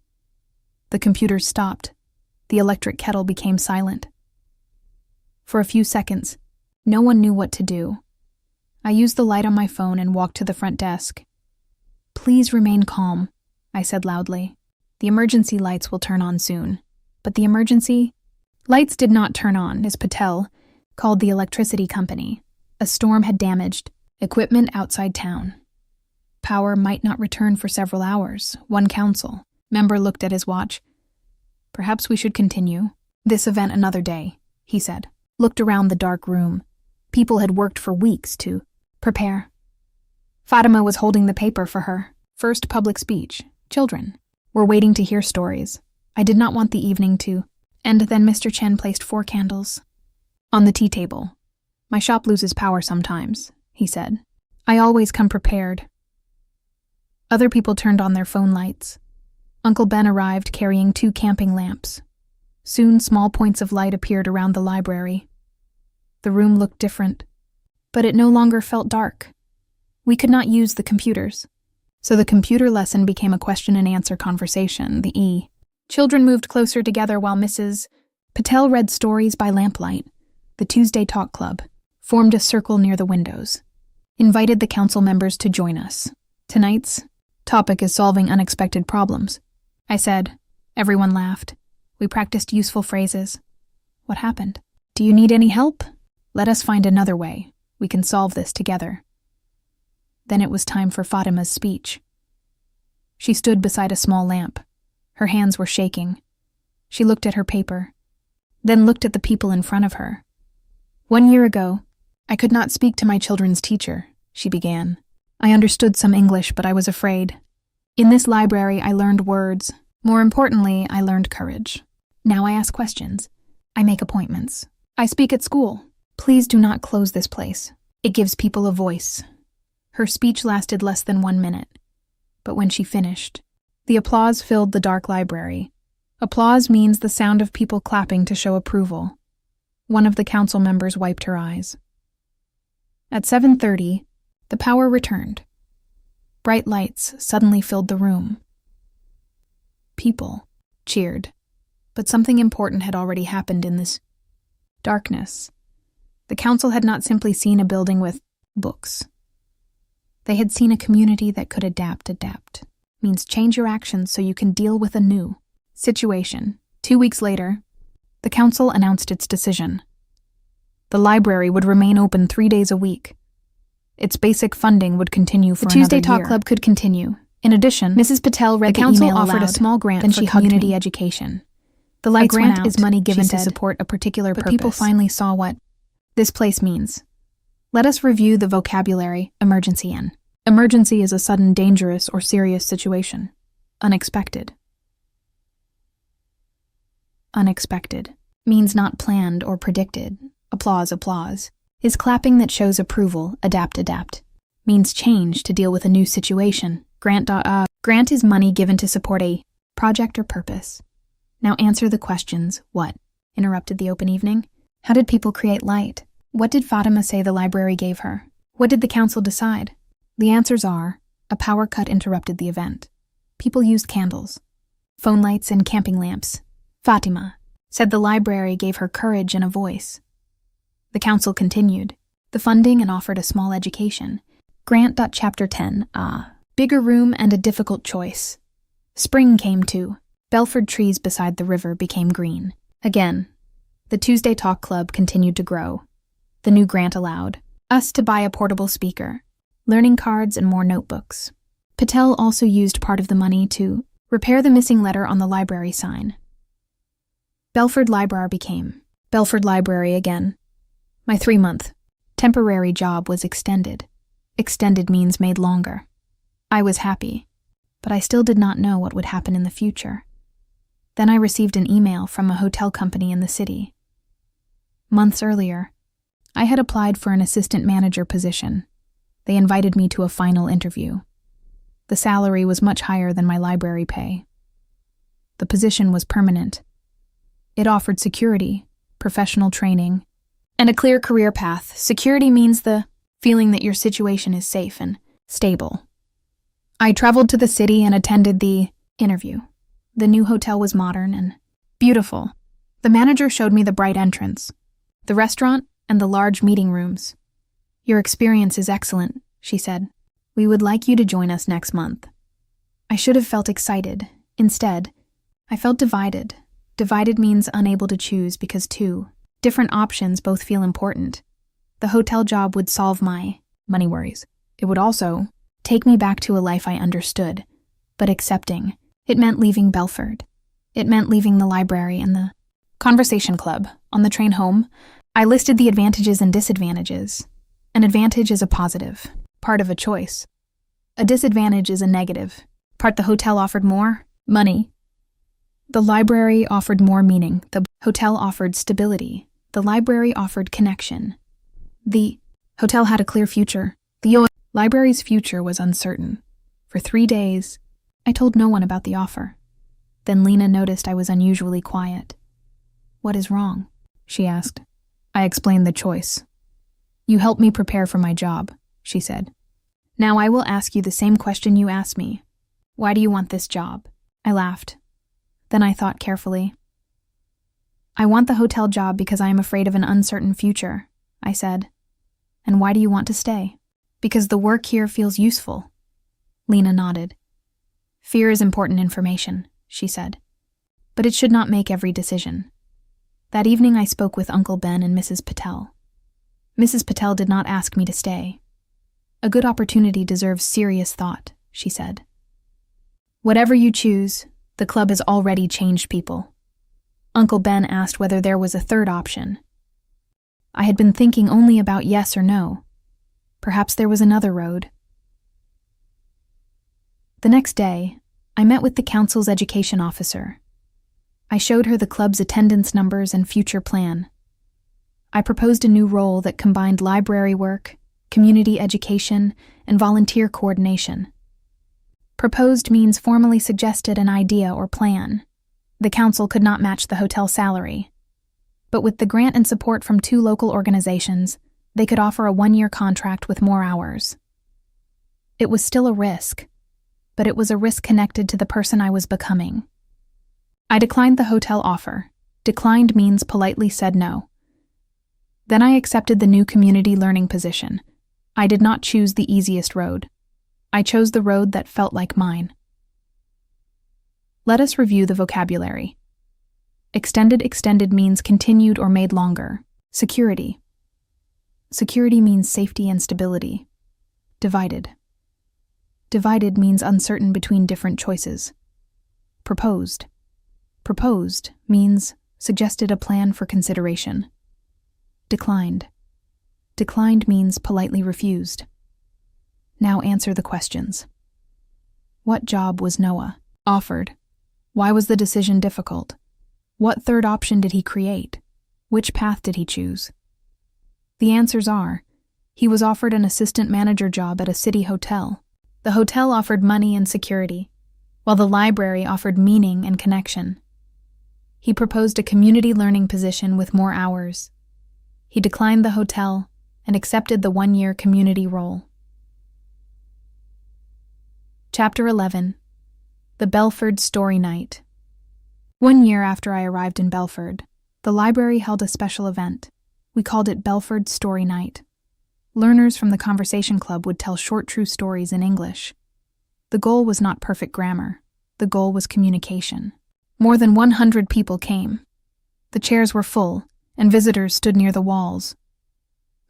The computers stopped. The electric kettle became silent. For a few seconds, no one knew what to do. I used the light on my phone and walked to the front desk. "Please remain calm," I said loudly. "The emergency lights will turn on soon." But the emergency lights did not turn on, as Patel called the electricity company. A storm had damaged equipment outside town. Power might not return for several hours. One council member looked at his watch. "Perhaps we should continue this event another day," he said. Looked around the dark room. People had worked for weeks to prepare. Fatima was holding the paper for her first public speech. Children were waiting to hear stories. I did not want the evening to end. Then Mr. Chen placed 4 candles on the tea table. "My shop loses power sometimes," he said. "I always come prepared." Other people turned on their phone lights. Uncle Ben arrived carrying 2 camping lamps. Soon small points of light appeared around the library. The room looked different, but it no longer felt dark. We could not use the computers, so the computer lesson became a question-and-answer conversation. The children moved closer together while Mrs. Patel read stories by lamplight. The Tuesday Talk Club formed a circle near the windows, invited the council members to join us. "Tonight's topic is solving unexpected problems," I said. Everyone laughed. We practiced useful phrases. "What happened? Do you need any help? Let us find another way. We can solve this together." Then it was time for Fatima's speech. She stood beside a small lamp. Her hands were shaking. She looked at her paper, then looked at the people in front of her. "1 year ago, I could not speak to my children's teacher," she began. "I understood some English, but I was afraid. In this library, I learned words. More importantly, I learned courage. Now I ask questions. I make appointments. I speak at school. Please do not close this place. It gives people a voice." Her speech lasted less than 1 minute, but when she finished, the applause filled the dark library. Applause means the sound of people clapping to show approval. One of the council members wiped her eyes. At 7:30, the power returned. Bright lights suddenly filled the room. People cheered, but something important had already happened in this darkness. The council had not simply seen a building with books. They had seen a community that could adapt. Adapt means change your actions so you can deal with a new situation. 2 weeks later, the council announced its decision. The library would remain open 3 days a week. Its basic funding would continue for another year. The Tuesday Talk Club could continue. In addition, Mrs. Patel read the council offered a small grant for community education. The lights went out. Is money given to support a particular purpose. But people finally saw what this place means. Let us review the vocabulary. Emergency. Emergency is a sudden, dangerous, or serious situation. Unexpected. Unexpected means not planned or predicted. Applause is clapping that shows approval. Adapt. means change to deal with a new situation. Grant is money given to support a project or purpose. Now answer the questions. What? Interrupted the open evening. How did people create light? What did Fatima say the library gave her? What did the council decide? The answers are, a power cut interrupted the event. People used candles, phone lights, and camping lamps. Fatima said the library gave her courage and a voice. The council continued the funding and offered a small education. Grant. Chapter 10. Bigger room and a difficult choice. Spring came too. Belford trees beside the river became green. Again, the Tuesday Talk Club continued to grow. The new grant allowed us to buy a portable speaker, learning cards, and more notebooks. Patel also used part of the money to repair the missing letter on the library sign. Belford Library became Belford Library again. My 3-month temporary job was extended. Extended means made longer. I was happy, but I still did not know what would happen in the future. Then I received an email from a hotel company in the city. Months earlier, I had applied for an assistant manager position. They invited me to a final interview. The salary was much higher than my library pay. The position was permanent. It offered security, professional training, and a clear career path. Security means the feeling that your situation is safe and stable. I traveled to the city and attended the interview. The new hotel was modern and beautiful. The manager showed me the bright entrance, the restaurant, and the large meeting rooms. Your experience is excellent, she said. We would like you to join us next month. I should have felt excited. Instead, I felt divided. Divided means unable to choose because two different options both feel important. The hotel job would solve my money worries. It would also take me back to a life I understood, but accepting. It meant leaving Belford. It meant leaving the library and the conversation club. On the train home, I listed the advantages and disadvantages. An advantage is a positive, part of a choice. A disadvantage is a negative. Part the hotel offered more money. The library offered more meaning. The hotel offered stability. The library offered connection. The hotel had a clear future. The library's future was uncertain. For 3 days, I told no one about the offer. Then Lena noticed I was unusually quiet. What is wrong? She asked. I explained the choice. You helped me prepare for my job, she said. Now I will ask you the same question you asked me. Why do you want this job? I laughed. Then I thought carefully. I want the hotel job because I am afraid of an uncertain future, I said. And why do you want to stay? Because the work here feels useful. Lena nodded. Fear is important information, she said. But it should not make every decision. That evening I spoke with Uncle Ben and Mrs. Patel. Mrs. Patel did not ask me to stay. A good opportunity deserves serious thought, she said. Whatever you choose, the club has already changed people. Uncle Ben asked whether there was a third option. I had been thinking only about yes or no. Perhaps there was another road. The next day, I met with the council's education officer. I showed her the club's attendance numbers and future plan. I proposed a new role that combined library work, community education, and volunteer coordination. Proposed means formally suggested an idea or plan. The council could not match the hotel salary. But with the grant and support from 2 local organizations, they could offer a 1-year contract with more hours. It was still a risk, but it was a risk connected to the person I was becoming. I declined the hotel offer. Declined means politely said no. Then I accepted the new community learning position. I did not choose the easiest road. I chose the road that felt like mine. Let us review the vocabulary. Extended means continued or made longer. Security. Security means safety and stability. Divided. Divided means uncertain between different choices. Proposed. Proposed means suggested a plan for consideration. Declined. Declined means politely refused. Now answer the questions. What job was Noah offered? Why was the decision difficult? What third option did he create? Which path did he choose? The answers are, He was offered an assistant manager job at a city hotel. The hotel offered money and security, while the library offered meaning and connection. He proposed a community learning position with more hours. He declined the hotel and accepted the 1-year community role. Chapter 11. The Belford Story Night. 1 year after I arrived in Belford, the library held a special event. We called it Belford Story Night. Learners from the Conversation Club would tell short true stories in English. The goal was not perfect grammar. The goal was communication. More than 100 people came. The chairs were full, and visitors stood near the walls.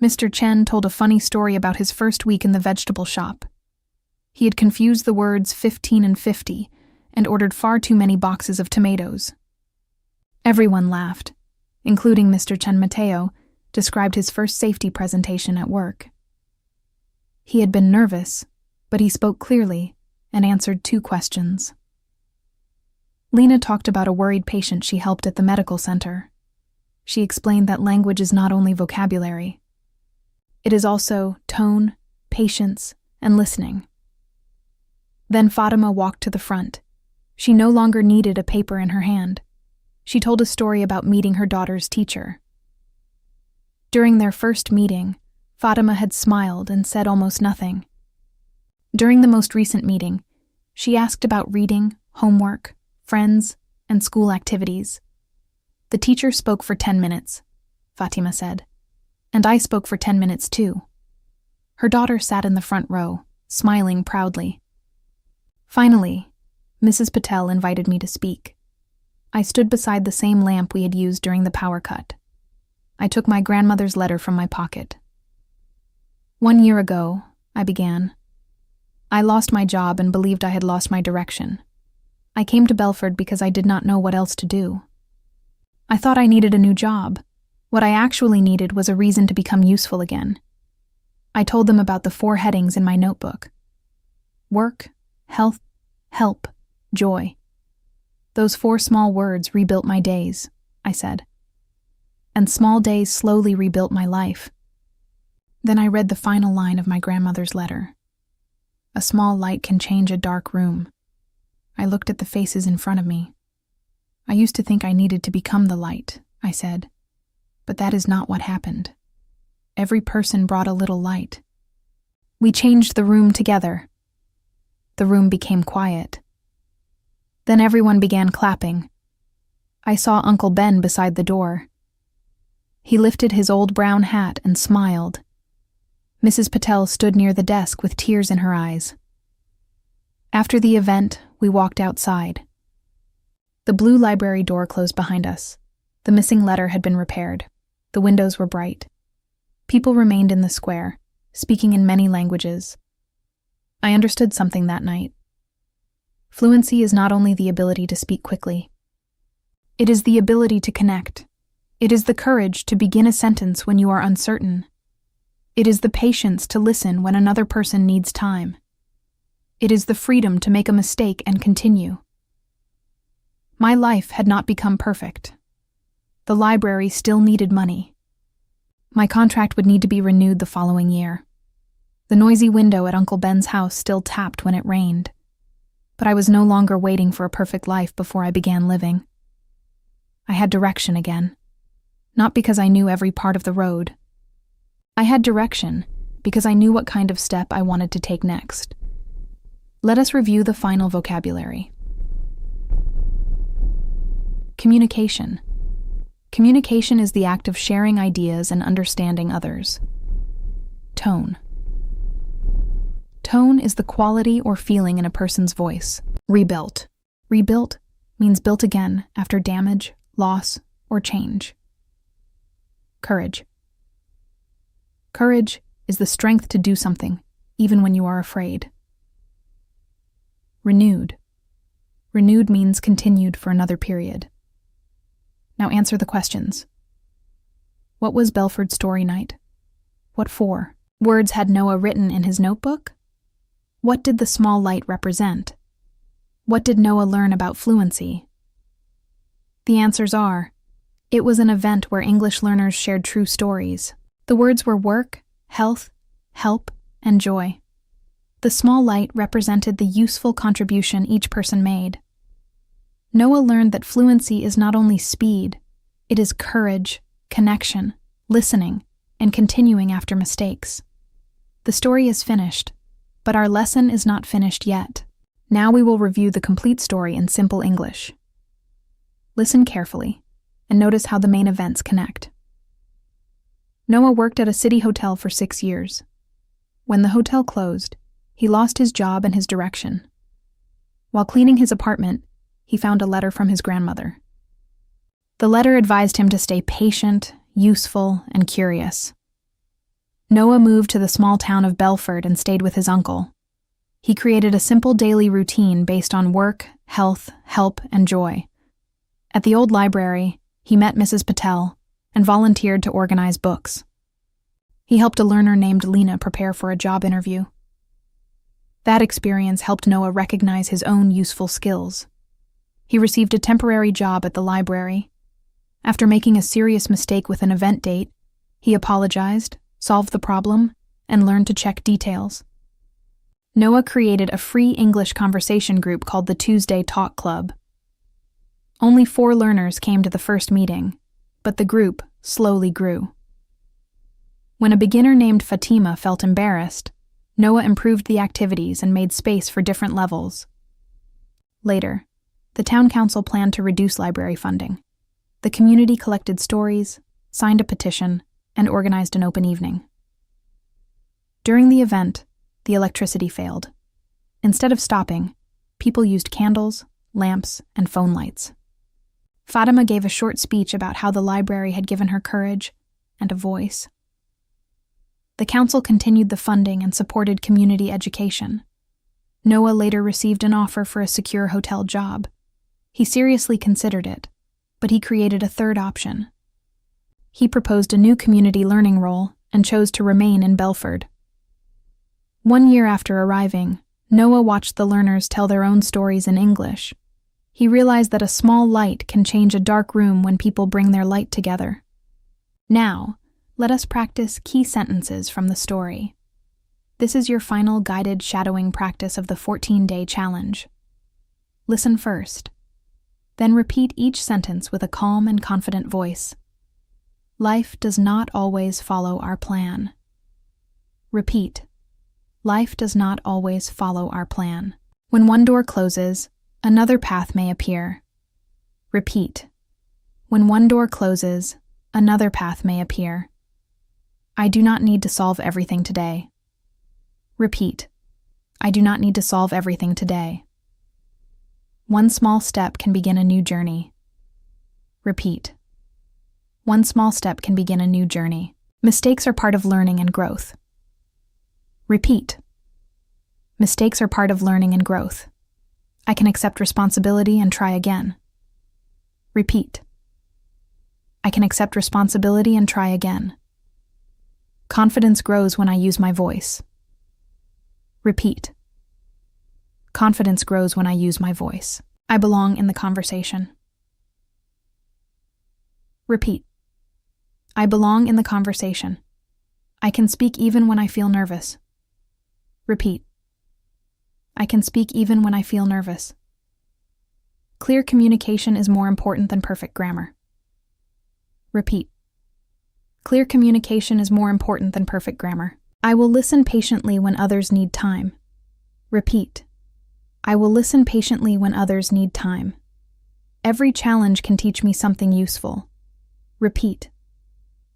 Mr. Chen told a funny story about his first week in the vegetable shop. He had confused the words 15 and 50 and ordered far too many boxes of tomatoes. Everyone laughed, including Mr. Chen. Mateo described his first safety presentation at work. He had been nervous, but he spoke clearly and answered 2 questions. Lena talked about a worried patient she helped at the medical center. She explained that language is not only vocabulary. It is also tone, patience, and listening. Then Fatima walked to the front. She no longer needed a paper in her hand. She told a story about meeting her daughter's teacher. During their first meeting, Fatima had smiled and said almost nothing. During the most recent meeting, she asked about reading, homework, friends, and school activities. The teacher spoke for 10 minutes, Fatima said, and I spoke for 10 minutes too. Her daughter sat in the front row, smiling proudly. Finally, Mrs. Patel invited me to speak. I stood beside the same lamp we had used during the power cut. I took my grandmother's letter from my pocket. 1 year ago, I began. I lost my job and believed I had lost my direction. I came to Belford because I did not know what else to do. I thought I needed a new job. What I actually needed was a reason to become useful again. I told them about the 4 headings in my notebook. Work, health, help, joy. Those 4 small words rebuilt my days, I said. And small days slowly rebuilt my life. Then I read the final line of my grandmother's letter. A small light can change a dark room. I looked at the faces in front of me. I used to think I needed to become the light, I said. But that is not what happened. Every person brought a little light. We changed the room together. The room became quiet. Then everyone began clapping. I saw Uncle Ben beside the door. He lifted his old brown hat and smiled. Mrs. Patel stood near the desk with tears in her eyes. After the event, we walked outside. The blue library door closed behind us. The missing letter had been repaired. The windows were bright. People remained in the square, speaking in many languages. I understood something that night. Fluency is not only the ability to speak quickly. It is the ability to connect. It is the courage to begin a sentence when you are uncertain. It is the patience to listen when another person needs time. It is the freedom to make a mistake and continue. My life had not become perfect. The library still needed money. My contract would need to be renewed the following year. The noisy window at Uncle Ben's house still tapped when it rained. But I was no longer waiting for a perfect life before I began living. I had direction again. Not because I knew every part of the road. I had direction because I knew what kind of step I wanted to take next. Let us review the final vocabulary. Communication. Communication is the act of sharing ideas and understanding others. Tone. Tone is the quality or feeling in a person's voice. Rebuilt. Rebuilt means built again after damage, loss, or change. Courage. Courage is the strength to do something, even when you are afraid. Renewed. Renewed means continued for another period. Now answer the questions. What was Belford Story Night? What for? Words had Noah written in his notebook? What did the small light represent? What did Noah learn about fluency? The answers are, it was an event where English learners shared true stories. The words were work, health, help, and joy. The small light represented the useful contribution each person made. Noah learned that fluency is not only speed, it is courage, connection, listening, and continuing after mistakes. The story is finished, but our lesson is not finished yet. Now we will review the complete story in simple English. Listen carefully, and notice how the main events connect. Noah worked at a city hotel for 6 years. When the hotel closed, he lost his job and his direction. While cleaning his apartment, he found a letter from his grandmother. The letter advised him to stay patient, useful, and curious. Noah moved to the small town of Belford and stayed with his uncle. He created a simple daily routine based on work, health, help, and joy. At the old library, he met Mrs. Patel and volunteered to organize books. He helped a learner named Lena prepare for a job interview. That experience helped Noah recognize his own useful skills. He received a temporary job at the library. After making a serious mistake with an event date, he apologized, solved the problem, and learned to check details. Noah created a free English conversation group called the Tuesday Talk Club. Only 4 learners came to the first meeting, but the group slowly grew. When a beginner named Fatima felt embarrassed, Noah improved the activities and made space for different levels. Later, the town council planned to reduce library funding. The community collected stories, signed a petition, and organized an open evening. During the event, the electricity failed. Instead of stopping, people used candles, lamps, and phone lights. Fatima gave a short speech about how the library had given her courage and a voice. The council continued the funding and supported community education. Noah later received an offer for a secure hotel job. He seriously considered it, but he created a third option. He proposed a new community learning role and chose to remain in Belford. 1 year after arriving, Noah watched the learners tell their own stories in English. He realized that a small light can change a dark room when people bring their light together. Now, let us practice key sentences from the story. This is your final guided shadowing practice of the 14-day challenge. Listen first. Then repeat each sentence with a calm and confident voice. Life does not always follow our plan. Repeat. Life does not always follow our plan. When one door closes, another path may appear. Repeat. When one door closes, another path may appear. I do not need to solve everything today. Repeat. I do not need to solve everything today. One small step can begin a new journey. Repeat. One small step can begin a new journey. Mistakes are part of learning and growth. Repeat. Mistakes are part of learning and growth. I can accept responsibility and try again. Repeat. I can accept responsibility and try again. Confidence grows when I use my voice. Repeat. Confidence grows when I use my voice. I belong in the conversation. Repeat. I belong in the conversation. I can speak even when I feel nervous. Repeat. I can speak even when I feel nervous. Clear communication is more important than perfect grammar. Repeat. Clear communication is more important than perfect grammar. I will listen patiently when others need time. Repeat. I will listen patiently when others need time. Every challenge can teach me something useful. Repeat.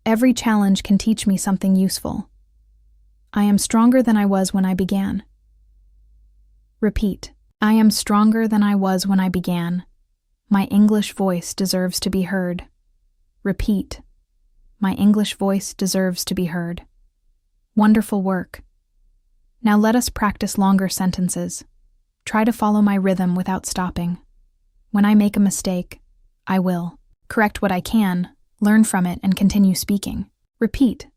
Every challenge can teach me something useful. I am stronger than I was when I began. Repeat. I am stronger than I was when I began. My English voice deserves to be heard. Repeat. My English voice deserves to be heard. Wonderful work. Now let us practice longer sentences. Try to follow my rhythm without stopping. When I make a mistake, I will correct what I can, learn from it, and continue speaking. Repeat.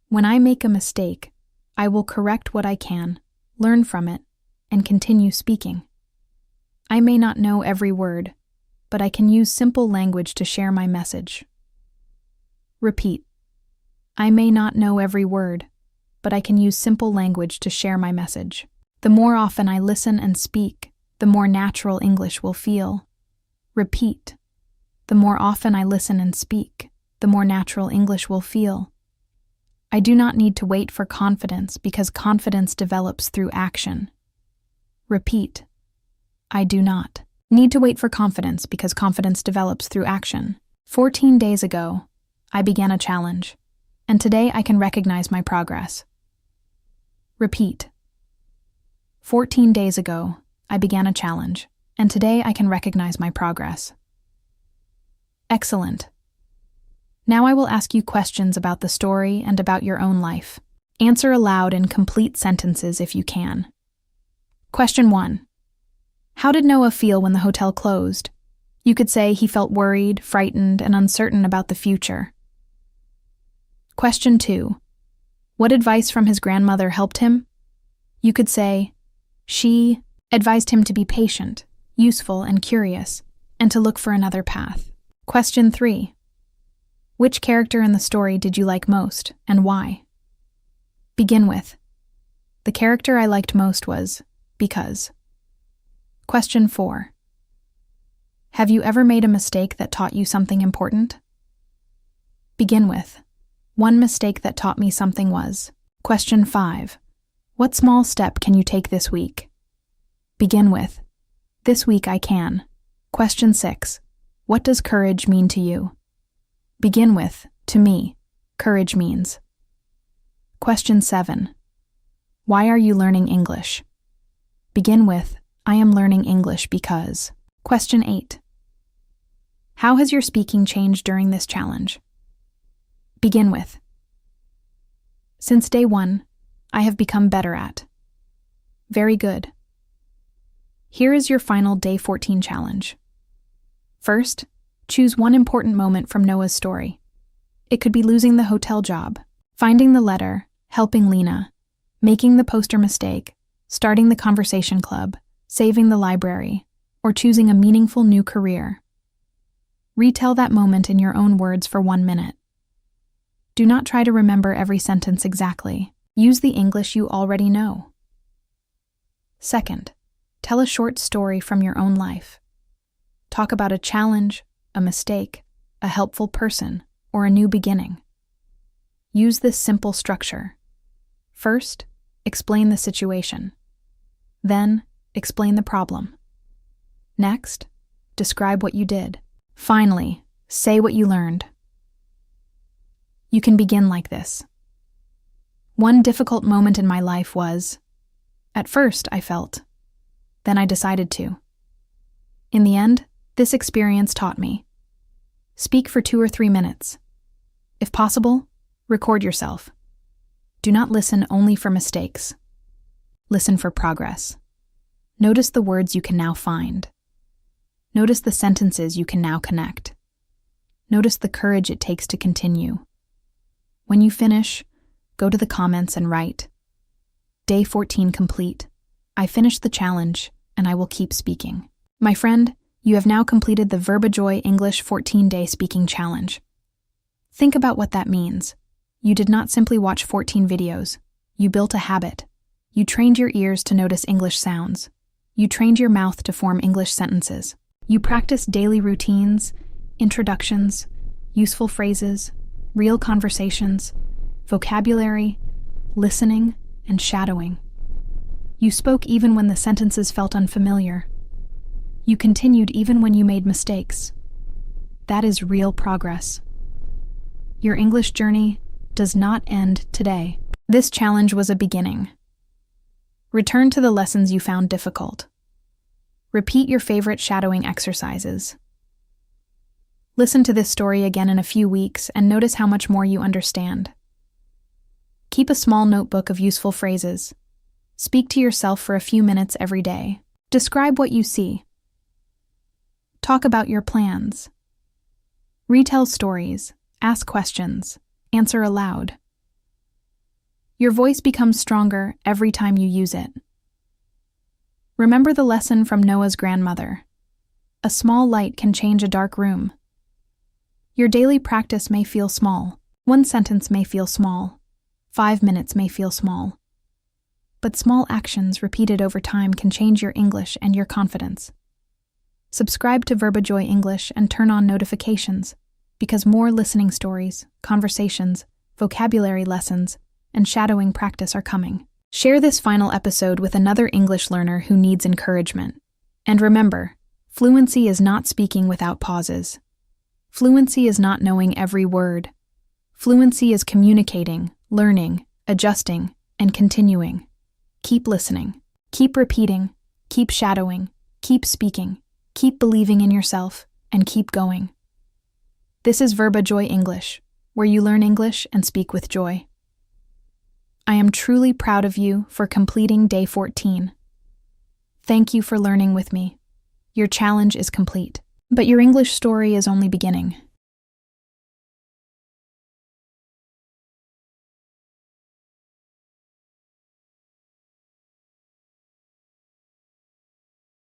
When I make a mistake, I will correct what I can, learn from it, and continue speaking. I may not know every word, but I can use simple language to share my message. Repeat. I may not know every word, but I can use simple language to share my message. The more often I listen and speak, the more natural English will feel. Repeat. The more often I listen and speak, the more natural English will feel. I do not need to wait for confidence because confidence develops through action. Repeat. I do not need to wait for confidence because confidence develops through action. 14 days ago, I began a challenge, and today I can recognize my progress. Repeat. 14 days ago, I began a challenge, and today I can recognize my progress. Excellent. Now I will ask you questions about the story and about your own life. Answer aloud in complete sentences if you can. Question 1. How did Noah feel when the hotel closed? You could say he felt worried, frightened, and uncertain about the future. Question 2. What advice from his grandmother helped him? You could say, she advised him to be patient, useful, and curious, and to look for another path. Question 3. Which character in the story did you like most, and why? Begin with, the character I liked most was because. Question 4. Have you ever made a mistake that taught you something important? Begin with, one mistake that taught me something was. Question 5. What small step can you take this week? Begin with, this week I can. Question 6. What does courage mean to you? Begin with, to me, courage means. Question 7. Why are you learning English? Begin with, I am learning English because. Question 8. How has your speaking changed during this challenge? Begin with, since day 1, I have become better at. Very good. Here is your final day 14 challenge. First, choose one important moment from Noah's story. It could be losing the hotel job, finding the letter, helping Lena, making the poster mistake, starting the conversation club, saving the library, or choosing a meaningful new career. Retell that moment in your own words for 1 minute. Do not try to remember every sentence exactly. Use the English you already know. Second, tell a short story from your own life. Talk about a challenge, a mistake, a helpful person, or a new beginning. Use this simple structure. First, explain the situation. Then, explain the problem. Next, describe what you did. Finally, say what you learned. You can begin like this. One difficult moment in my life was, at first I felt, then I decided to. In the end, this experience taught me. Speak for 2 or 3 minutes. If possible, record yourself. Do not listen only for mistakes. Listen for progress. Notice the words you can now find. Notice the sentences you can now connect. Notice the courage it takes to continue. When you finish, go to the comments and write, Day 14 complete. I finished the challenge, and I will keep speaking. My friend, you have now completed the VerbaJoy English 14-day speaking challenge. Think about what that means. You did not simply watch 14 videos. You built a habit. You trained your ears to notice English sounds. You trained your mouth to form English sentences. You practiced daily routines, introductions, useful phrases, real conversations, vocabulary, listening, and shadowing. You spoke even when the sentences felt unfamiliar. You continued even when you made mistakes. That is real progress. Your English journey does not end today. This challenge was a beginning. Return to the lessons you found difficult. Repeat your favorite shadowing exercises. Listen to this story again in a few weeks and notice how much more you understand. Keep a small notebook of useful phrases. Speak to yourself for a few minutes every day. Describe what you see. Talk about your plans. Retell stories. Ask questions. Answer aloud. Your voice becomes stronger every time you use it. Remember the lesson from Noah's grandmother. A small light can change a dark room. Your daily practice may feel small. One sentence may feel small. 5 minutes may feel small, but small actions repeated over time can change your English and your confidence. Subscribe to VerbaJoy English and turn on notifications, because more listening stories, conversations, vocabulary lessons, and shadowing practice are coming. Share this final episode with another English learner who needs encouragement. And remember, fluency is not speaking without pauses. Fluency is not knowing every word. Fluency is communicating, learning, adjusting, and continuing. Keep listening, keep repeating, keep shadowing, keep speaking, keep believing in yourself, and keep going. This is VerbaJoy English, where you learn English and speak with joy. I am truly proud of you for completing day 14. Thank you for learning with me. Your challenge is complete, but your English story is only beginning.